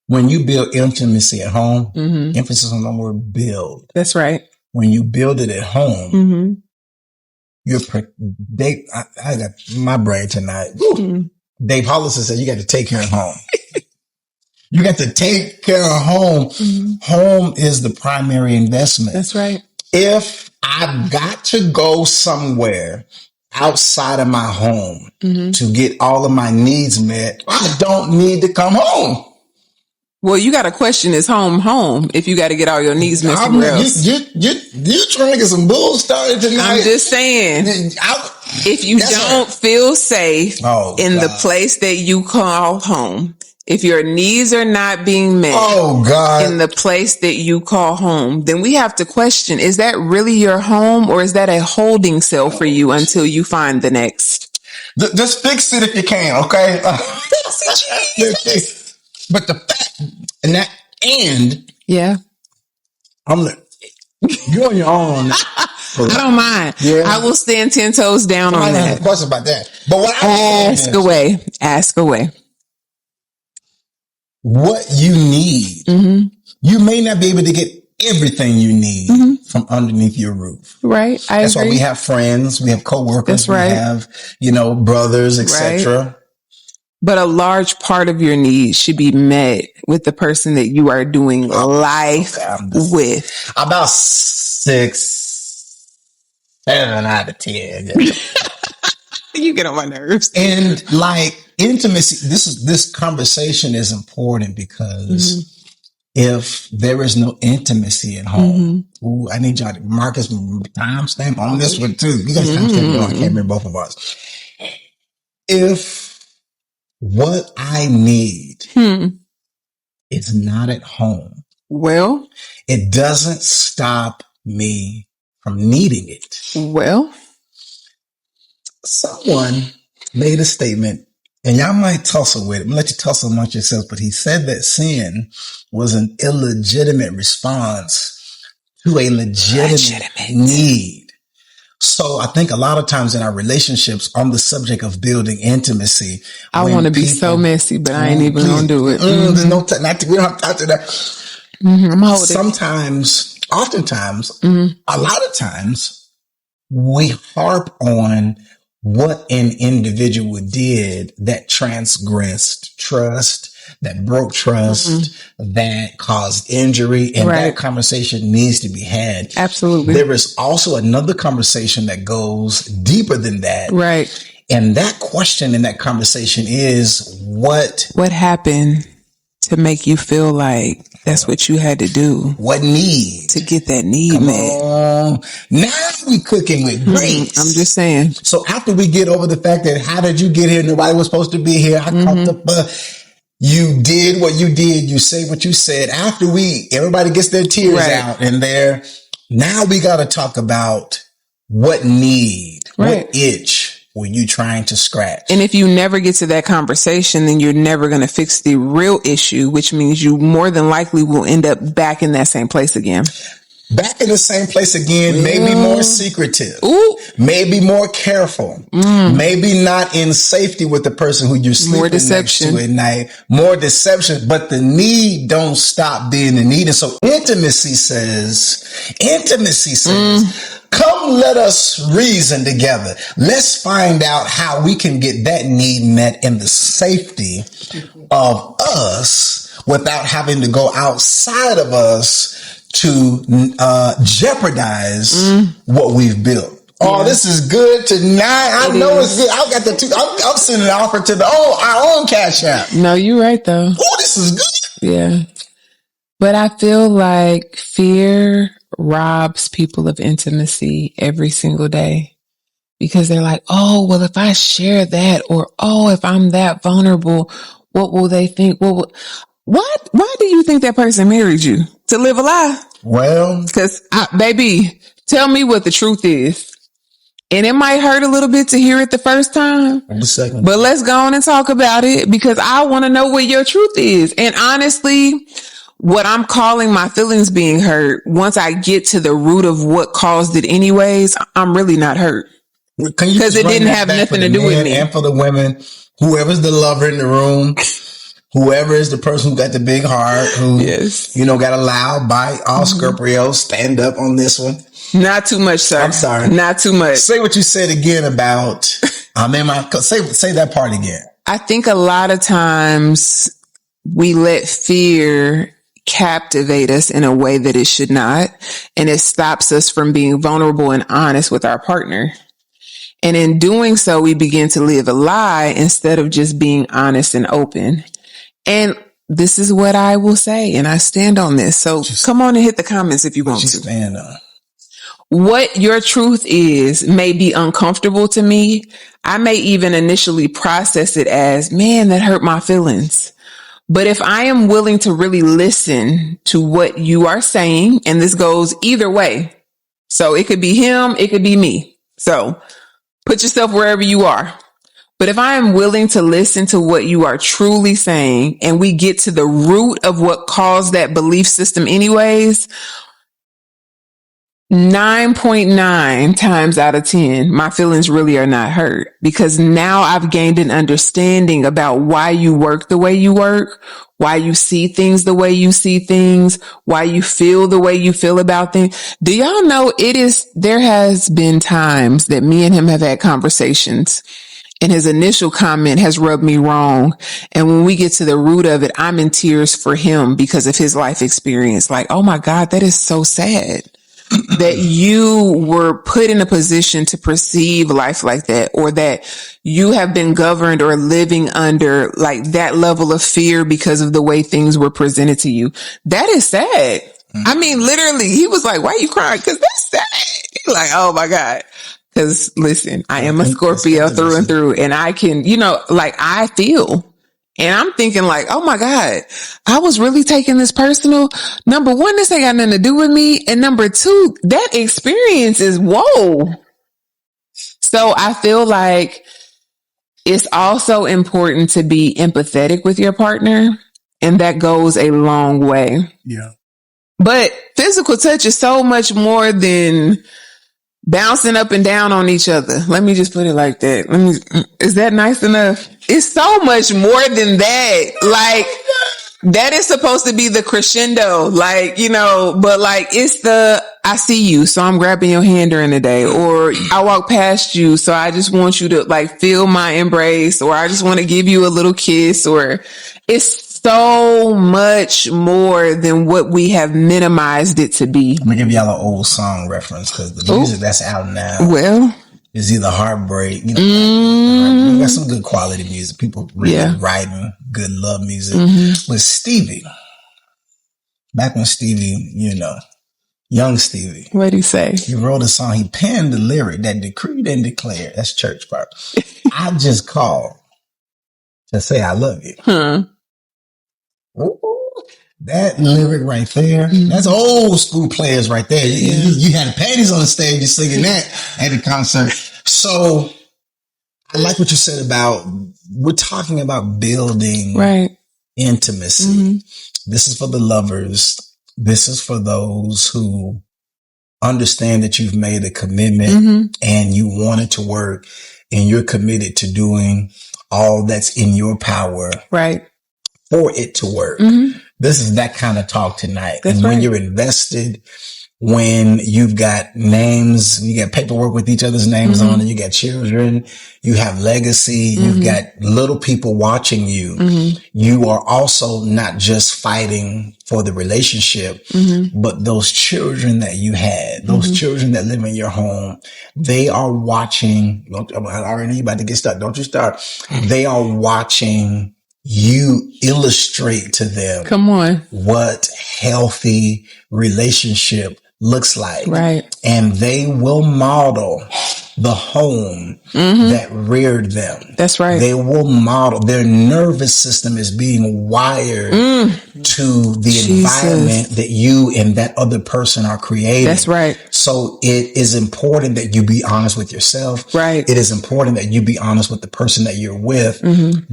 When you build intimacy at home, emphasis on the word build. That's right. When you build it at home, I got my brain tonight. Dave Hollister said you got to take care of home. You got to take care of home. Home is the primary investment. That's right. If I've got to go somewhere outside of my home to get all of my needs met, I don't need to come home. Well, you got to question, is home if you got to get all your needs met somewhere else. You trying to get some bull started tonight? I'm just saying, if you don't feel safe in the place that you call home, if your needs are not being met in the place that you call home, then we have to question, is that really your home, or is that a holding cell for you until you find the next? Just fix it if you can, okay? But the fact, I'm like, you're on your own on that. I don't mind. Yeah. I will stand 10 toes down on that. I have a question about that. But what ask away. What you need, you may not be able to get everything you need from underneath your roof. Right. That's why we have friends, we have coworkers, we have, brothers, etc. Right. But a large part of your needs should be met with the person that you are doing life with. About 6, 7 out of 10. You get on my nerves. And like intimacy, this conversation is important because if there is no intimacy at home, I need y'all to Marcus timestamp on this one too. You guys timestamp on, I can't remember both of us. If what I need is not at home, well, it doesn't stop me from needing it. Well, someone made a statement, and y'all might tussle with it. I'm gonna let you tussle amongst yourselves, but he said that sin was an illegitimate response to a legitimate need. So I think a lot of times in our relationships on the subject of building intimacy, I want to be so messy, but I ain't even gonna do it. There's no we don't have time to that. Oftentimes, a lot of times, we harp on what an individual did that transgressed trust, that broke trust, that caused injury, and that conversation needs to be had. Absolutely. There is also another conversation that goes deeper than that. Right. And that question in that conversation is what happened to make you feel like that's what you had to do? What need? To get that need met. Now we cooking with grace. I'm just saying. So after we get over the fact that how did you get here? Nobody was supposed to be here. I caught the you did what you did. You say what you said. After everybody gets their tears out and now we got to talk about what need, what itch, were you trying to scratch? And if you never get to that conversation, then you're never going to fix the real issue, which means you more than likely will end up back in that same place again. Back in the same place again, maybe more secretive, maybe more careful, maybe not in safety with the person who you're sleeping next to at night, more deception, but the need don't stop being the need. And so intimacy says, come let us reason together. Let's find out how we can get that need met in the safety of us without having to go outside of us to jeopardize what we've built. Oh, this is good tonight. I know it's good. I've got I'm sending an offer to our own Cash App. No, you're right though. Oh, this is good. Yeah. But I feel like fear robs people of intimacy every single day because they're like, oh, well, if I share that, or, oh, if I'm that vulnerable, what will they think? Why do you think that person married you? To live a lie? Well, because baby, tell me what the truth is. And it might hurt a little bit to hear it the first time, but let's go on and talk about it because I want to know what your truth is. And honestly, what I'm calling my feelings being hurt, once I get to the root of what caused it anyways, I'm really not hurt. Because it didn't have nothing to do with me. And for the women, whoever's the lover in the room, whoever is the person who got the big heart, who, got a loud bite, all Scorpio, stand up on this one. Not too much, sir. I'm sorry. Not too much. Say what you said again about, say that part again. I think a lot of times we let fear captivate us in a way that it should not. And it stops us from being vulnerable and honest with our partner. And in doing so, we begin to live a lie instead of just being honest and open. And this is what I will say, and I stand on this. So come on and hit the comments if you want to. Stand on. What your truth is may be uncomfortable to me. I may even initially process it as, man, that hurt my feelings. But if I am willing to really listen to what you are saying, and this goes either way. So it could be him, it could be me. So put yourself wherever you are. But if I am willing to listen to what you are truly saying and we get to the root of what caused that belief system anyways, 9.9 times out of 10, my feelings really are not hurt because now I've gained an understanding about why you work the way you work, why you see things the way you see things, why you feel the way you feel about things. Do y'all know there has been times that me and him have had conversations and his initial comment has rubbed me wrong. And when we get to the root of it, I'm in tears for him because of his life experience. Like, oh my God, that is so sad. That you were put in a position to perceive life like that, or that you have been governed or living under like that level of fear because of the way things were presented to you. That is sad. I mean, literally, he was like, why are you crying? Because that's sad. He's like, oh my God. Because listen, I am a Scorpio through and through, and I can, I feel. And I'm thinking like, oh my God, I was really taking this personal. Number one, this ain't got nothing to do with me. And number two, that experience is whoa. So I feel like it's also important to be empathetic with your partner. And that goes a long way. Yeah. But physical touch is so much more than bouncing up and down on each other. Let me just put it like that. Is that nice enough? It's so much more than that. Like, that is supposed to be the crescendo. But it's I see you, so I'm grabbing your hand during the day. Or I walk past you, so I just want you to feel my embrace. Or I just want to give you a little kiss. Or it's so much more than what we have minimized it to be. I'm gonna give y'all an old song reference because the music that's out now is either heartbreak. We got some good quality music. People really writing good love music. But Stevie, back when Stevie, young Stevie, what'd he say? He wrote a song. He penned the lyric that decreed and declared. That's church part. I just called to say I love you. Ooh, that lyric right there, that's old school players right there. You had the panties on the stage, you're singing that at the concert. So I like what you said about, we're talking about building intimacy. Mm-hmm. This is for the lovers. This is for those who understand that you've made a commitment and you want it to work and you're committed to doing all that's in your power for it to work. Mm-hmm. This is that kind of talk tonight. That's and when you're invested, when you've got names, you got paperwork with each other's names on it, you got children, you have legacy, you've got little people watching you. You are also not just fighting for the relationship, but those children that you had, those children that live in your home, they are watching. I already know you about to get stuck. Don't you start. They are watching you illustrate to them. Come on. What healthy relationship looks like. Right. And they will model the home that reared them. That's right. They will model. Their nervous system is being wired to the environment that you and that other person are creating. That's right. So it is important that you be honest with yourself. Right. It is important that you be honest with the person that you're with,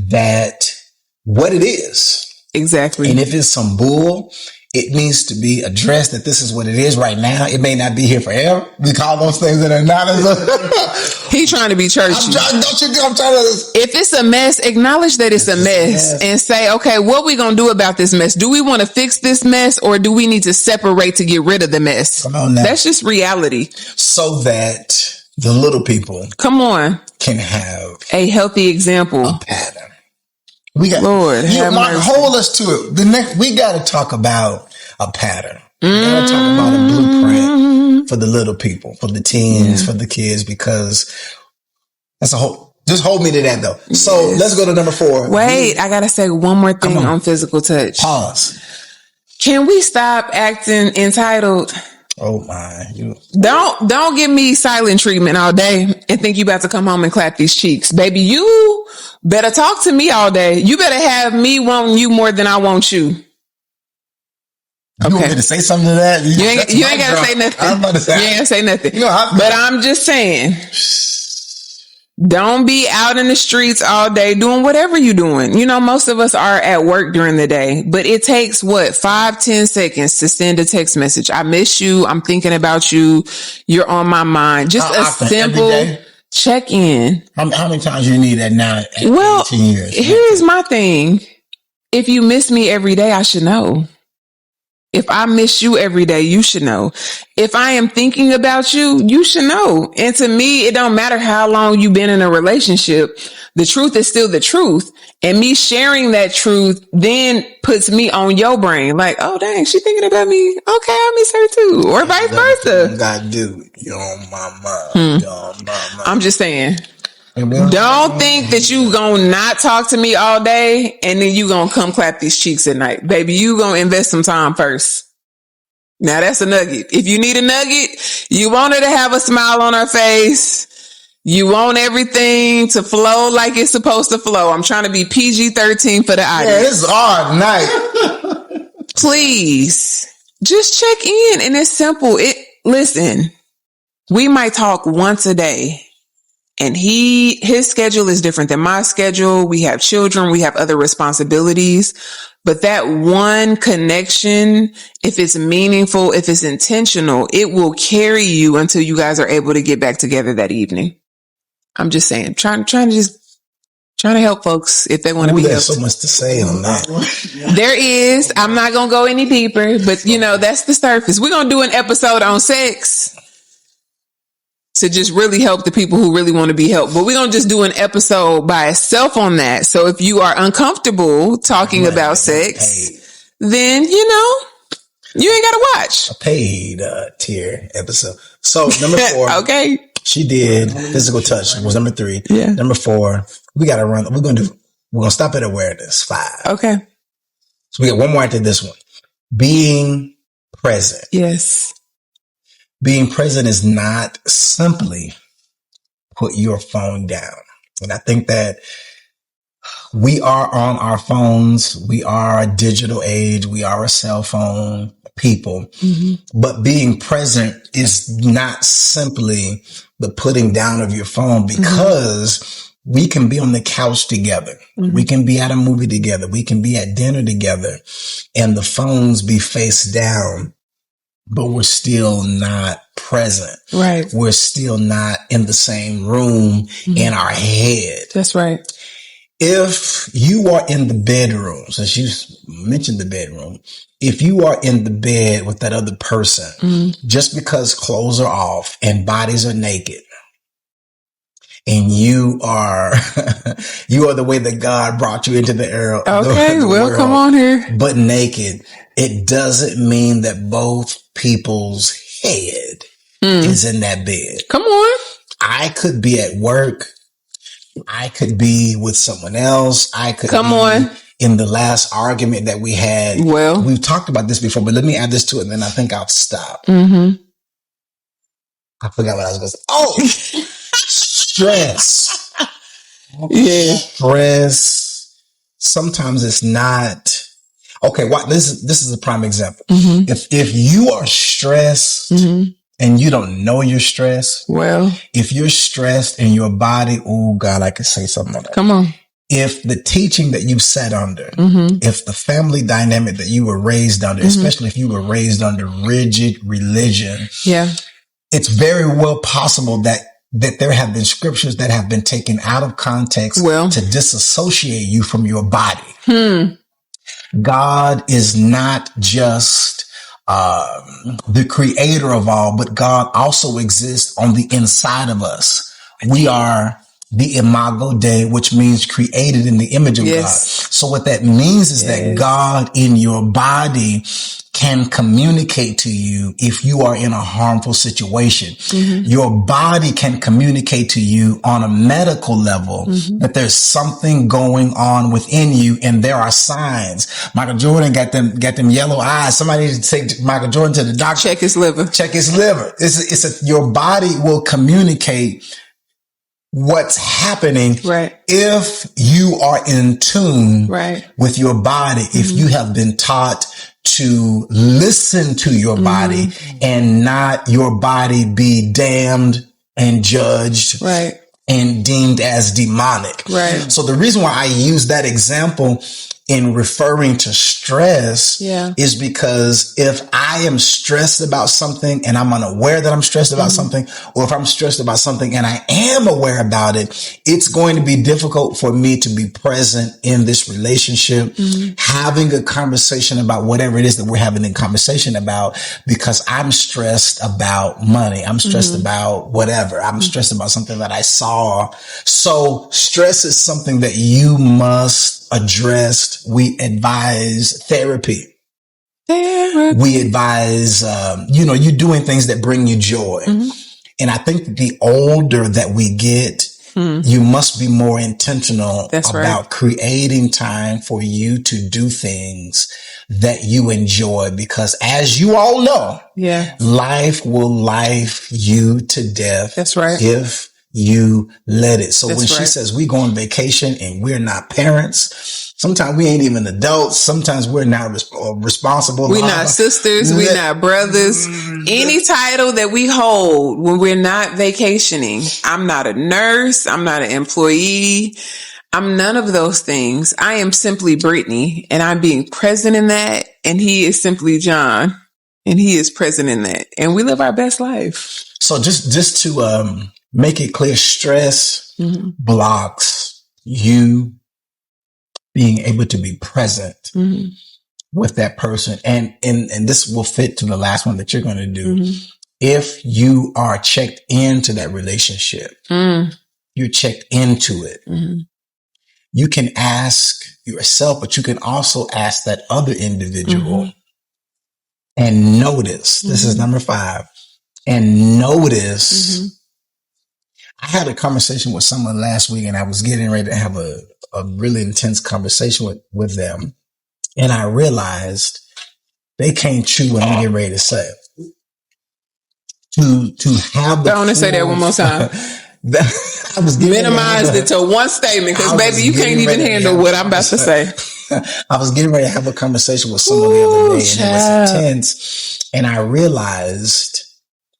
that what it is. Exactly. And if it's some bull, it needs to be addressed that this is what it is right now. It may not be here forever. We call those things that are not as He trying to be churchy. I'm trying to. If it's a mess, acknowledge that it's a mess and say, okay, what we going to do about this mess? Do we want to fix this mess or do we need to separate to get rid of the mess? Come on now. That's just reality. So that the little people can have a healthy example. A pattern. We got Lord, hold us to it. We got to talk about a pattern. We got to talk about a blueprint for the little people, for the teens, for the kids, because that's a whole. Just hold me to that though. So let's go to number 4. Wait, I gotta say one more thing on physical touch. Pause. Can we stop acting entitled? Oh my! Don't give me silent treatment all day and think you about to come home and clap these cheeks, baby. You better talk to me all day. You better have me wanting you more than I want you. Okay. You want me to say something to that? You ain't gotta say nothing. I'm about to say, you ain't gotta say nothing. But I'm just saying. Don't be out in the streets all day doing whatever you're doing. You know, most of us are at work during the day, but it takes 5-10 seconds to send a text message. I miss you. I'm thinking about you. You're on my mind. Just a simple check in. How many times you need that now at 18 years? Here's my thing. If you miss me every day, I should know. If I miss you every day, you should know. If I am thinking about you, you should know. And to me, it don't matter how long you've been in a relationship. The truth is still the truth. And me sharing that truth then puts me on your brain. Like, oh, dang, she thinking about me. Okay, I miss her too. Or vice versa. God, dude, you're on my mind. You're on my mind. I'm just saying. Don't think that you gonna not talk to me all day and then you gonna come clap these cheeks at night. Baby, you gonna invest some time first. Now that's a nugget. If you need a nugget, you want her to have a smile on her face. You want everything to flow like it's supposed to flow. I'm trying to be PG-13 for the audience. Yeah, it's hard night. Please, just check in and it's simple. Listen, we might talk once a day. And his schedule is different than my schedule. We have children. We have other responsibilities. But that one connection, if it's meaningful, if it's intentional, it will carry you until you guys are able to get back together that evening. I'm just saying, trying to help folks if they want to be helped. There's so much to say on that. There is. I'm not going to go any deeper, but that's the surface. We're going to do an episode on sex to just really help the people who really want to be helped. But we're going to just do an episode by itself on that. So if you are uncomfortable talking about sex, then, you ain't got to watch. A paid tier episode. So number 4. Okay. She did physical touch was number 3. Yeah. Number 4, we got to run. We're going to stop at awareness. 5. Okay. So we got one more after this one. Being present. Yes. Being present is not simply put your phone down. And I think that we are on our phones. We are a digital age. We are a cell phone people. Mm-hmm. But being present is not simply the putting down of your phone because we can be on the couch together. Mm-hmm. We can be at a movie together. We can be at dinner together and the phones be face down, but we're still not present. Right. We're still not in the same room in our head. That's right. If you are in the bedroom, since you mentioned the bedroom, if you are in the bed with that other person, just because clothes are off and bodies are naked, and you are the way that God brought you into the era. Okay, the well, world, come on here. But naked, it doesn't mean that both people's head is in that bed. Come on. I could be at work. I could be with someone else. I could be in the last argument that we had. Well, we've talked about this before, but let me add this to it and then I think I'll stop. Mm-hmm. I forgot what I was going to say. Oh, stress. Yeah. Stress. Sometimes it's not. Okay. This is a prime example. Mm-hmm. If you are stressed and you don't know you're stressed. Well, if you're stressed in your body, oh God, I could say something like that. Come on. If the teaching that you've sat under, if the family dynamic that you were raised under, especially if you were raised under rigid religion, it's very well possible that there have been scriptures that have been taken out of context to disassociate you from your body. God is not just the creator of all, but God also exists on the inside of us. We are the imago Dei, which means created in the image of God. So what that means is that God in your body can communicate to you if you are in a harmful situation. Your body can communicate to you on a medical level that there's something going on within you, and there are signs. Michael Jordan got them yellow eyes. Somebody needs to take Michael Jordan to the doctor. Check his liver. Your body will communicate what's happening if you are in tune with your body, if you have been taught to listen to your body and not your body be damned and judged and deemed as demonic. So the reason why I use that example in referring to stress is because if I am stressed about something and I'm unaware that I'm stressed about something, or if I'm stressed about something and I am aware about it, it's going to be difficult for me to be present in this relationship, having a conversation about whatever it is that we're having a conversation about, because I'm stressed about money. I'm stressed about whatever. I'm stressed about something that I saw. So stress is something that you must address. We advise therapy. We advise, you doing things that bring you joy. And I think that the older that we get, you must be more intentional about creating time for you to do things that you enjoy, because as you all know, life will life you to death. If you let it. So when she says we go on vacation and we're not parents, sometimes we ain't even adults. Sometimes we're not responsible. We're not sisters. We're not brothers. Any title that we hold when we're not vacationing. I'm not a nurse. I'm not an employee. I'm none of those things. I am simply Britney, and I'm being present in that. And he is simply John, and he is present in that. And we live our best life. So just to make it clear, stress blocks you being able to be present with that person. And this will fit to the last one that you're going to do. If you are checked into that relationship, you're checked into it. You can ask yourself, but you can also ask that other individual and notice, this is number 5, and notice. I had a conversation with someone last week, and I was getting ready to have a really intense conversation with them. And I realized they can't chew what I'm getting ready to say. To have the I want to say that one more time. I was minimized it to one statement, because baby, you can't even handle what I'm about to say. I was getting ready to have a conversation with someone the other day, and it was intense. And I realized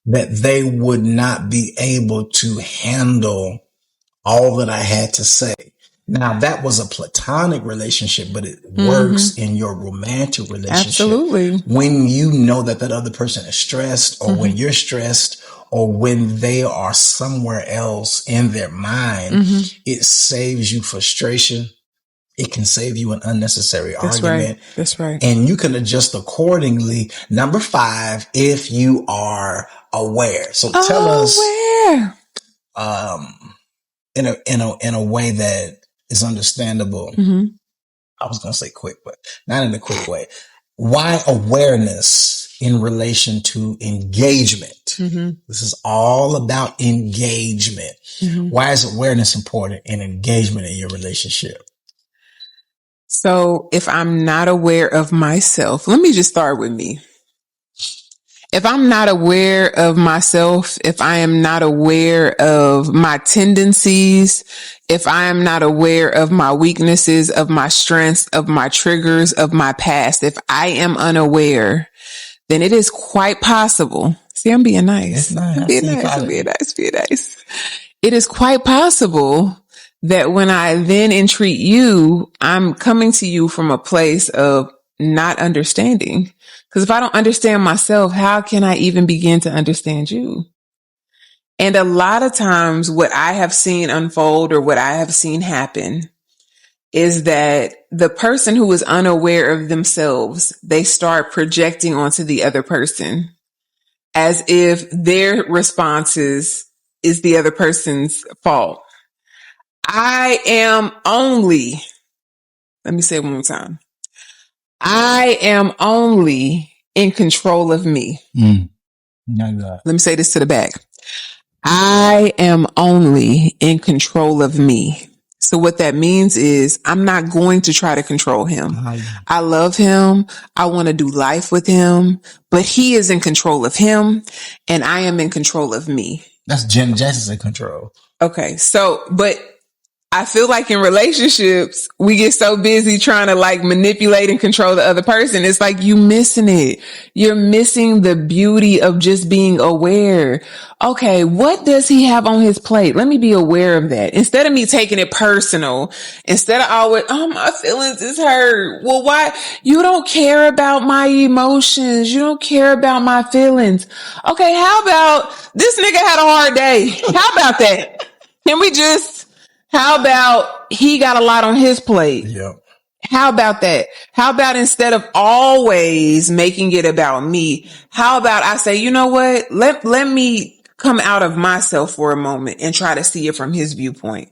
that they would not be able to handle all that I had to say. Now that was a platonic relationship, but it works in your romantic relationship. Absolutely. When you know that that other person is stressed, or when you're stressed, or when they are somewhere else in their mind, it saves you frustration. It can save you an unnecessary argument. That's right. And you can adjust accordingly. Number 5, if you are aware. So tell us, in a way that is understandable. I was going to say quick, but not in a quick way. Why awareness in relation to engagement? This is all about engagement. Why is awareness important in engagement in your relationship? So if I'm not aware of myself, let me just start with me. If I'm not aware of myself, if I am not aware of my tendencies, if I am not aware of my weaknesses, of my strengths, of my triggers, of my past, if I am unaware, then it is quite possible. See, I'm being nice. I'm being nice. It is quite possible that when I then entreat you, I'm coming to you from a place of not understanding. Because if I don't understand myself, how can I even begin to understand you? And a lot of times what I have seen unfold, or what I have seen happen, is that the person who is unaware of themselves, they start projecting onto the other person as if their responses is the other person's fault. I am only, let me say it one more time. I am only in control of me. Let me say this to the back. I am only in control of me. So what that means is I'm not going to try to control him. I love him. I want to do life with him, but he is in control of him and I am in control of me. That's Jen Jess is in control. Okay. So, but I feel like in relationships, we get so busy trying to like manipulate and control the other person. It's like you missing it. You're missing the beauty of just being aware. Okay, what does he have on his plate? Let me be aware of that. Instead of me taking it personal, instead of always, oh, my feelings is hurt. Well, why? You don't care about my emotions. You don't care about my feelings. Okay, how about this nigga had a hard day? How about that? Can we just... How about he got a lot on his plate? Yep. How about that? How about instead of always making it about me, how about I say, you know what? Let me come out of myself for a moment and try to see it from his viewpoint.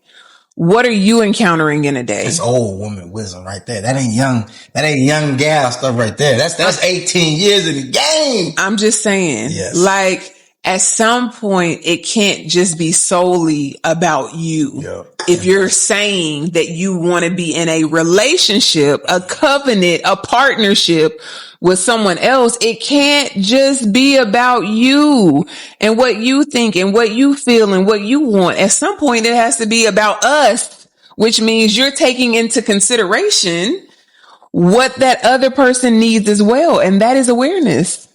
What are you encountering in a day? That's old woman wisdom right there. That ain't young gal stuff right there. That's 18 years in the game. I'm just saying, yes. Like at some point, it can't just be solely about you. Yep. If you're saying that you want to be in a relationship, a covenant, a partnership with someone else, it can't just be about you and what you think and what you feel and what you want. At some point, it has to be about us, which means you're taking into consideration what that other person needs as well. And that is awareness.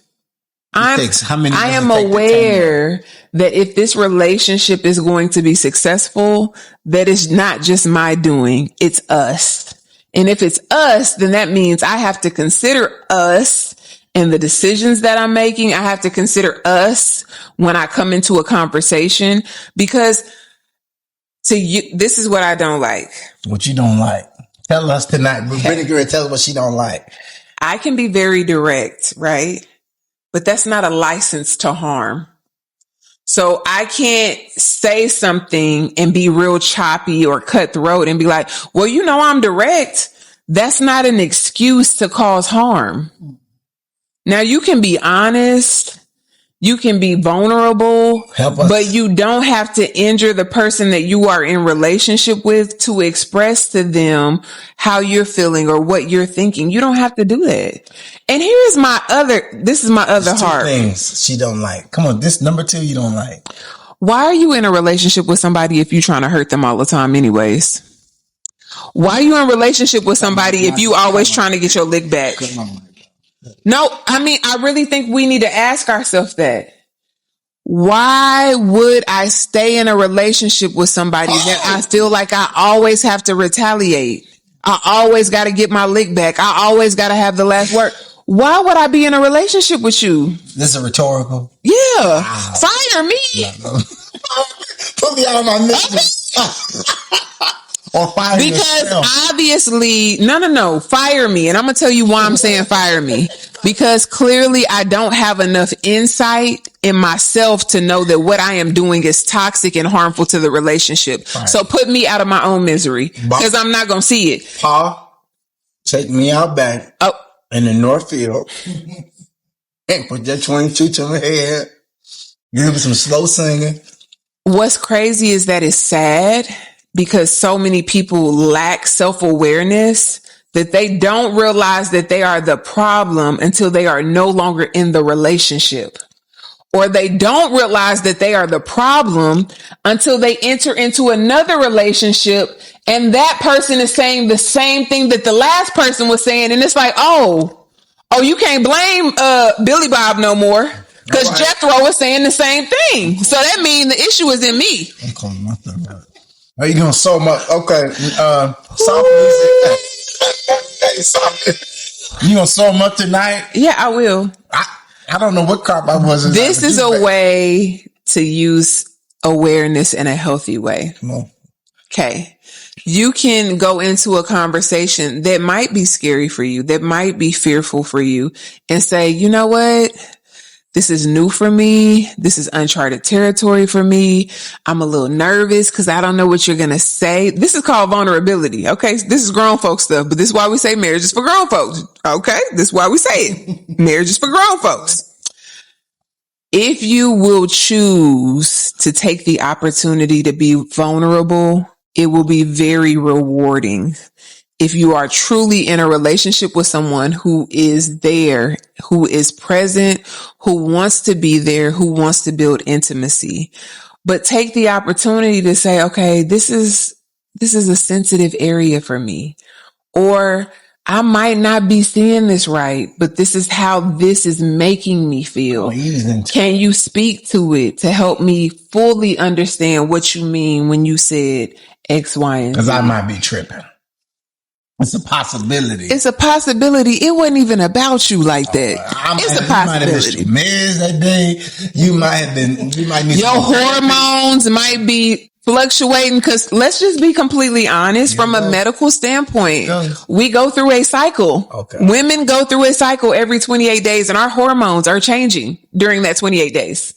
I am aware that if this relationship is going to be successful, that it's not just my doing, it's us. And if it's us, then that means I have to consider us in the decisions that I'm making. I have to consider us when I come into a conversation, because to you, this is what I don't like. What you don't like? Tell us tonight. Britney girl, tell us what she don't like. I can be very direct, right? But that's not a license to harm. So I can't say something and be real choppy or cutthroat and be like, well, you know, I'm direct. That's not an excuse to cause harm. Now you can be honest. You can be vulnerable, but you don't have to injure the person that you are in relationship with to express to them how you're feeling or what you're thinking. You don't have to do that. And this is my other heart. Things she don't like. Come on, this number 2 you don't like. Why are you in a relationship with somebody if you're trying to hurt them all the time anyways? Why are you in a relationship with somebody if you always trying to get your lick back? No, I mean, I really think we need to ask ourselves that. Why would I stay in a relationship with somebody that I feel like I always have to retaliate? I always got to get my lick back. I always got to have the last word. Why would I be in a relationship with you? This is rhetorical. Yeah. Wow. Fire me. No. Put me out of my misery. Or fire because yourself. Obviously, no, fire me. And I'm going to tell you why I'm saying fire me. Because clearly I don't have enough insight in myself to know that what I am doing is toxic and harmful to the relationship. Right. So put me out of my own misery because I'm not going to see it. Paul, take me out back in the North Field and put that 22 to my head. Give me some slow singing. What's crazy is that it's sad because so many people lack self-awareness that they don't realize that they are the problem until they are no longer in the relationship. Or they don't realize that they are the problem until they enter into another relationship and that person is saying the same thing that the last person was saying. And it's like, oh, you can't blame Billy Bob no more because right. Jethro was saying the same thing. So that means the issue is in me. I'm calling my thing out. Are you going to sew much? Okay. Soft music. You going to sew them up tonight? Yeah, I will. I don't know what crop I was in. This is a way to use awareness in a healthy way. Come on. Okay. You can go into a conversation that might be scary for you, that might be fearful for you, and say, you know what? This is new for me. This is uncharted territory for me. I'm a little nervous because I don't know what you're going to say. This is called vulnerability. Okay. This is grown folk stuff, but this is why we say marriage is for grown folks. Okay. This is why we say it. Marriage is for grown folks. If you will choose to take the opportunity to be vulnerable, it will be very rewarding. If you are truly in a relationship with someone who is there, who is present, who wants to be there, who wants to build intimacy, but take the opportunity to say, okay, this is a sensitive area for me, or I might not be seeing this right, but this is how this is making me feel. Can you speak to it to help me fully understand what you mean when you said X, Y, and Z? Because I might be tripping. It's a possibility. It's a possibility. It wasn't even about you like that. It's a possibility. You might have missed that day. You might need your hormones might be fluctuating because let's just be completely honest from a medical standpoint. We go through a cycle. Okay. Women go through a cycle every 28 days and our hormones are changing during that 28 days.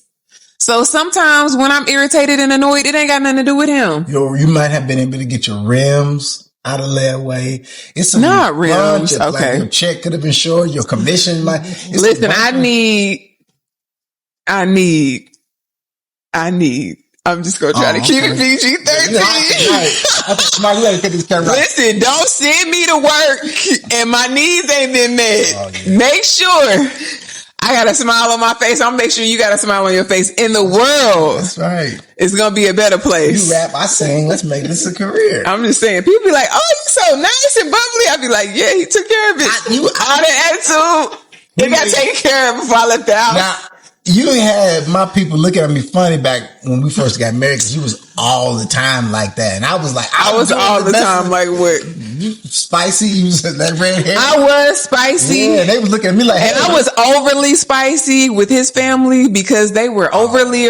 So sometimes when I'm irritated and annoyed, it ain't got nothing to do with him. You might have been able to get your rims out of their way. It's not rims. Okay. Like your check could have been short. Your commission might. Listen, I need. I'm just gonna try to keep it PG-13. Listen, don't send me to work and my needs ain't been met. Oh, yeah. Make sure I got a smile on my face. I'll make sure you got a smile on your face. In the world, that's right. It's gonna be a better place. You rap, I sing. Let's make this a career. I'm just saying. People be like, "Oh, you so nice and bubbly." I be like, "Yeah, he took care of it. All the attitude, he got taken care of before I left the house." Now, you had my people looking at me funny back when we first got married because you was all the time like that, and I was like, I was all the time like what? You spicy? You was that red hair? I was spicy. Yeah, they was looking at me like, and I was overly spicy with his family because they were overly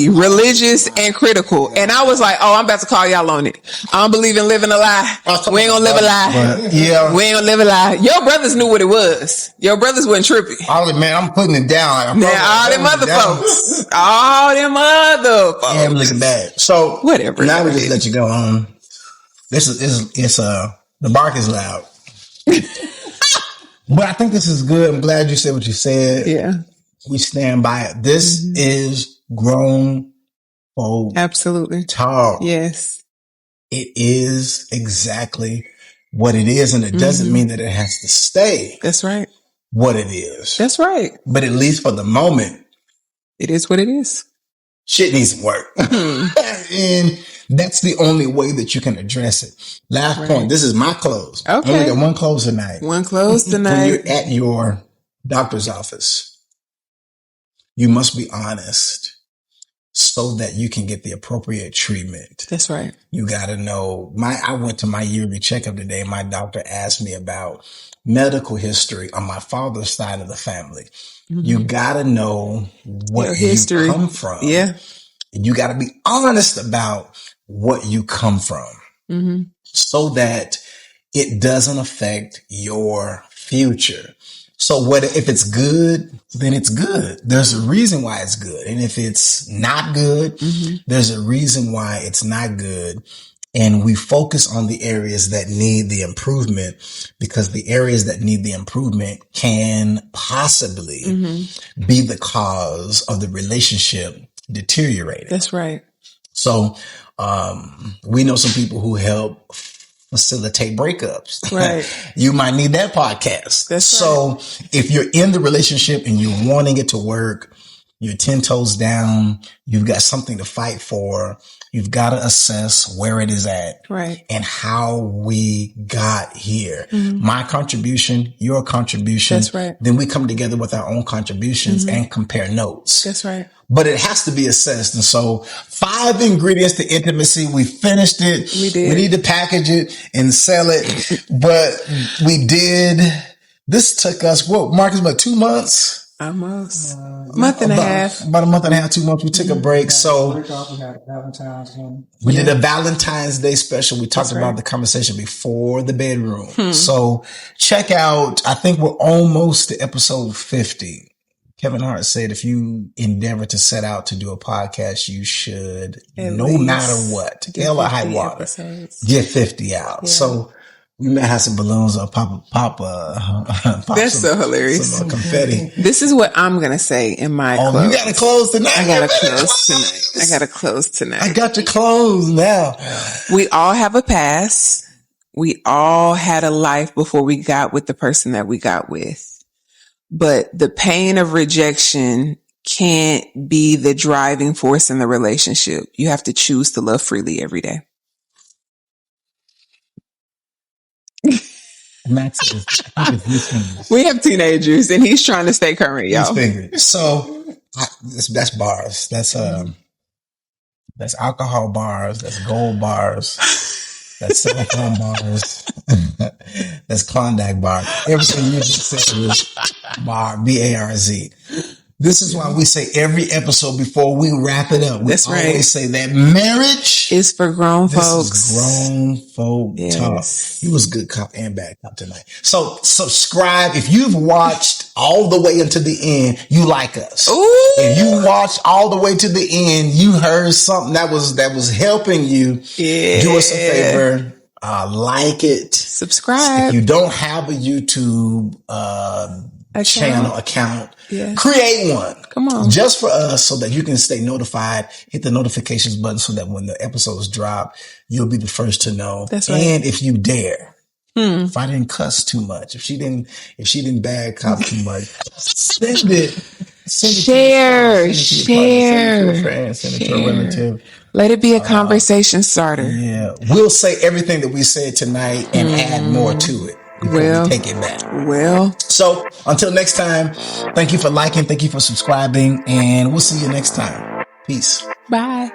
religious and critical, and I was like, "Oh, I'm about to call y'all on it. I don't believe in living a lie. We ain't gonna live a lie. Yeah, we ain't gonna live a lie." Your brothers knew what it was. Your brothers wasn't trippy. Man, I'm putting it down. Now all them other folks, all them other folks. Yeah, I'm looking bad. So whatever. Now we just let you go on. This is the bark is loud. But I think this is good. I'm glad you said what you said. Yeah. We stand by it. This is grown folk. Absolutely. Talk. Yes. It is exactly what it is. And it doesn't mean that it has to stay. That's right. What it is. That's right. But at least for the moment, it is what it is. Shit needs some work. And that's the only way that you can address it. Last point. This is my close. Okay. Only got one close tonight. One close tonight. When you're at your doctor's office You must be honest so that you can get the appropriate treatment. That's right. You got to know. I went to my yearly checkup today. My doctor asked me about medical history on my father's side of the family. You got to know what you come from. Yeah. And you got to be honest about what you come from so that it doesn't affect your future. So if it's good, then it's good. There's a reason why it's good. And if it's not good, there's a reason why it's not good. And we focus on the areas that need the improvement, because the areas that need the improvement can possibly be the cause of the relationship deteriorating. That's right. So, we know some people who help facilitate breakups. Right. You might need that podcast. That's so if you're in the relationship and you're wanting it to work, you're 10 toes down, you've got something to fight for, you've got to assess where it is at, right, and how we got here. My contribution, your contribution. That's right. Then we come together with our own contributions and compare notes. That's right. But it has to be assessed. And so 5 ingredients to intimacy. We finished it. We did. We need to package it and sell it. But we did. This took us, Marcus, about 2 months? Almost. Month and a half. About a month and a half, 2 months. We took a break. So we did a Valentine's Day special. We talked about the conversation before the bedroom. So check out, I think we're almost to episode 50. Kevin Hart said, if you endeavor to set out to do a podcast, you should, no matter what, hell or high water, get 50 out. Yeah. So we may have some balloons or pop that's so hilarious. Some confetti. This is what I'm going to say in my close. You got to close tonight. I got to close tonight. I got to close tonight. I got to close now. We all have a past. We all had a life before we got with the person that we got with. But the pain of rejection can't be the driving force in the relationship. You have to choose to love freely every day. Max is we have teenagers and he's trying to stay current, y'all. So that's bars. That's alcohol bars. That's gold bars. That's cell phone bars. That's Klondike bar. Everything you just said was bar, B-A-R-Z. This is why we say every episode before we wrap it up. We always say that marriage is for grown folks. This is grown folk talk. He was good cop and bad cop tonight. So subscribe. If you've watched all the way into the end, you like us. Ooh. If you watched all the way to the end, you heard something that was helping you. Yeah. Do us a favor. Like it. Subscribe. If you don't have a YouTube channel account, create one. Come on. Just for us, so that you can stay notified. Hit the notifications button so that when the episodes drop, you'll be the first to know. That's right. And if you dare, if I didn't cuss too much, if she didn't bad cop too much, send it. Share. Send it to a friend, send it to a relative. Let it be a conversation starter. Yeah. We'll say everything that we said tonight and add more to it. We take it back. So until next time, thank you for liking, thank you for subscribing, and we'll see you next time. Peace. Bye.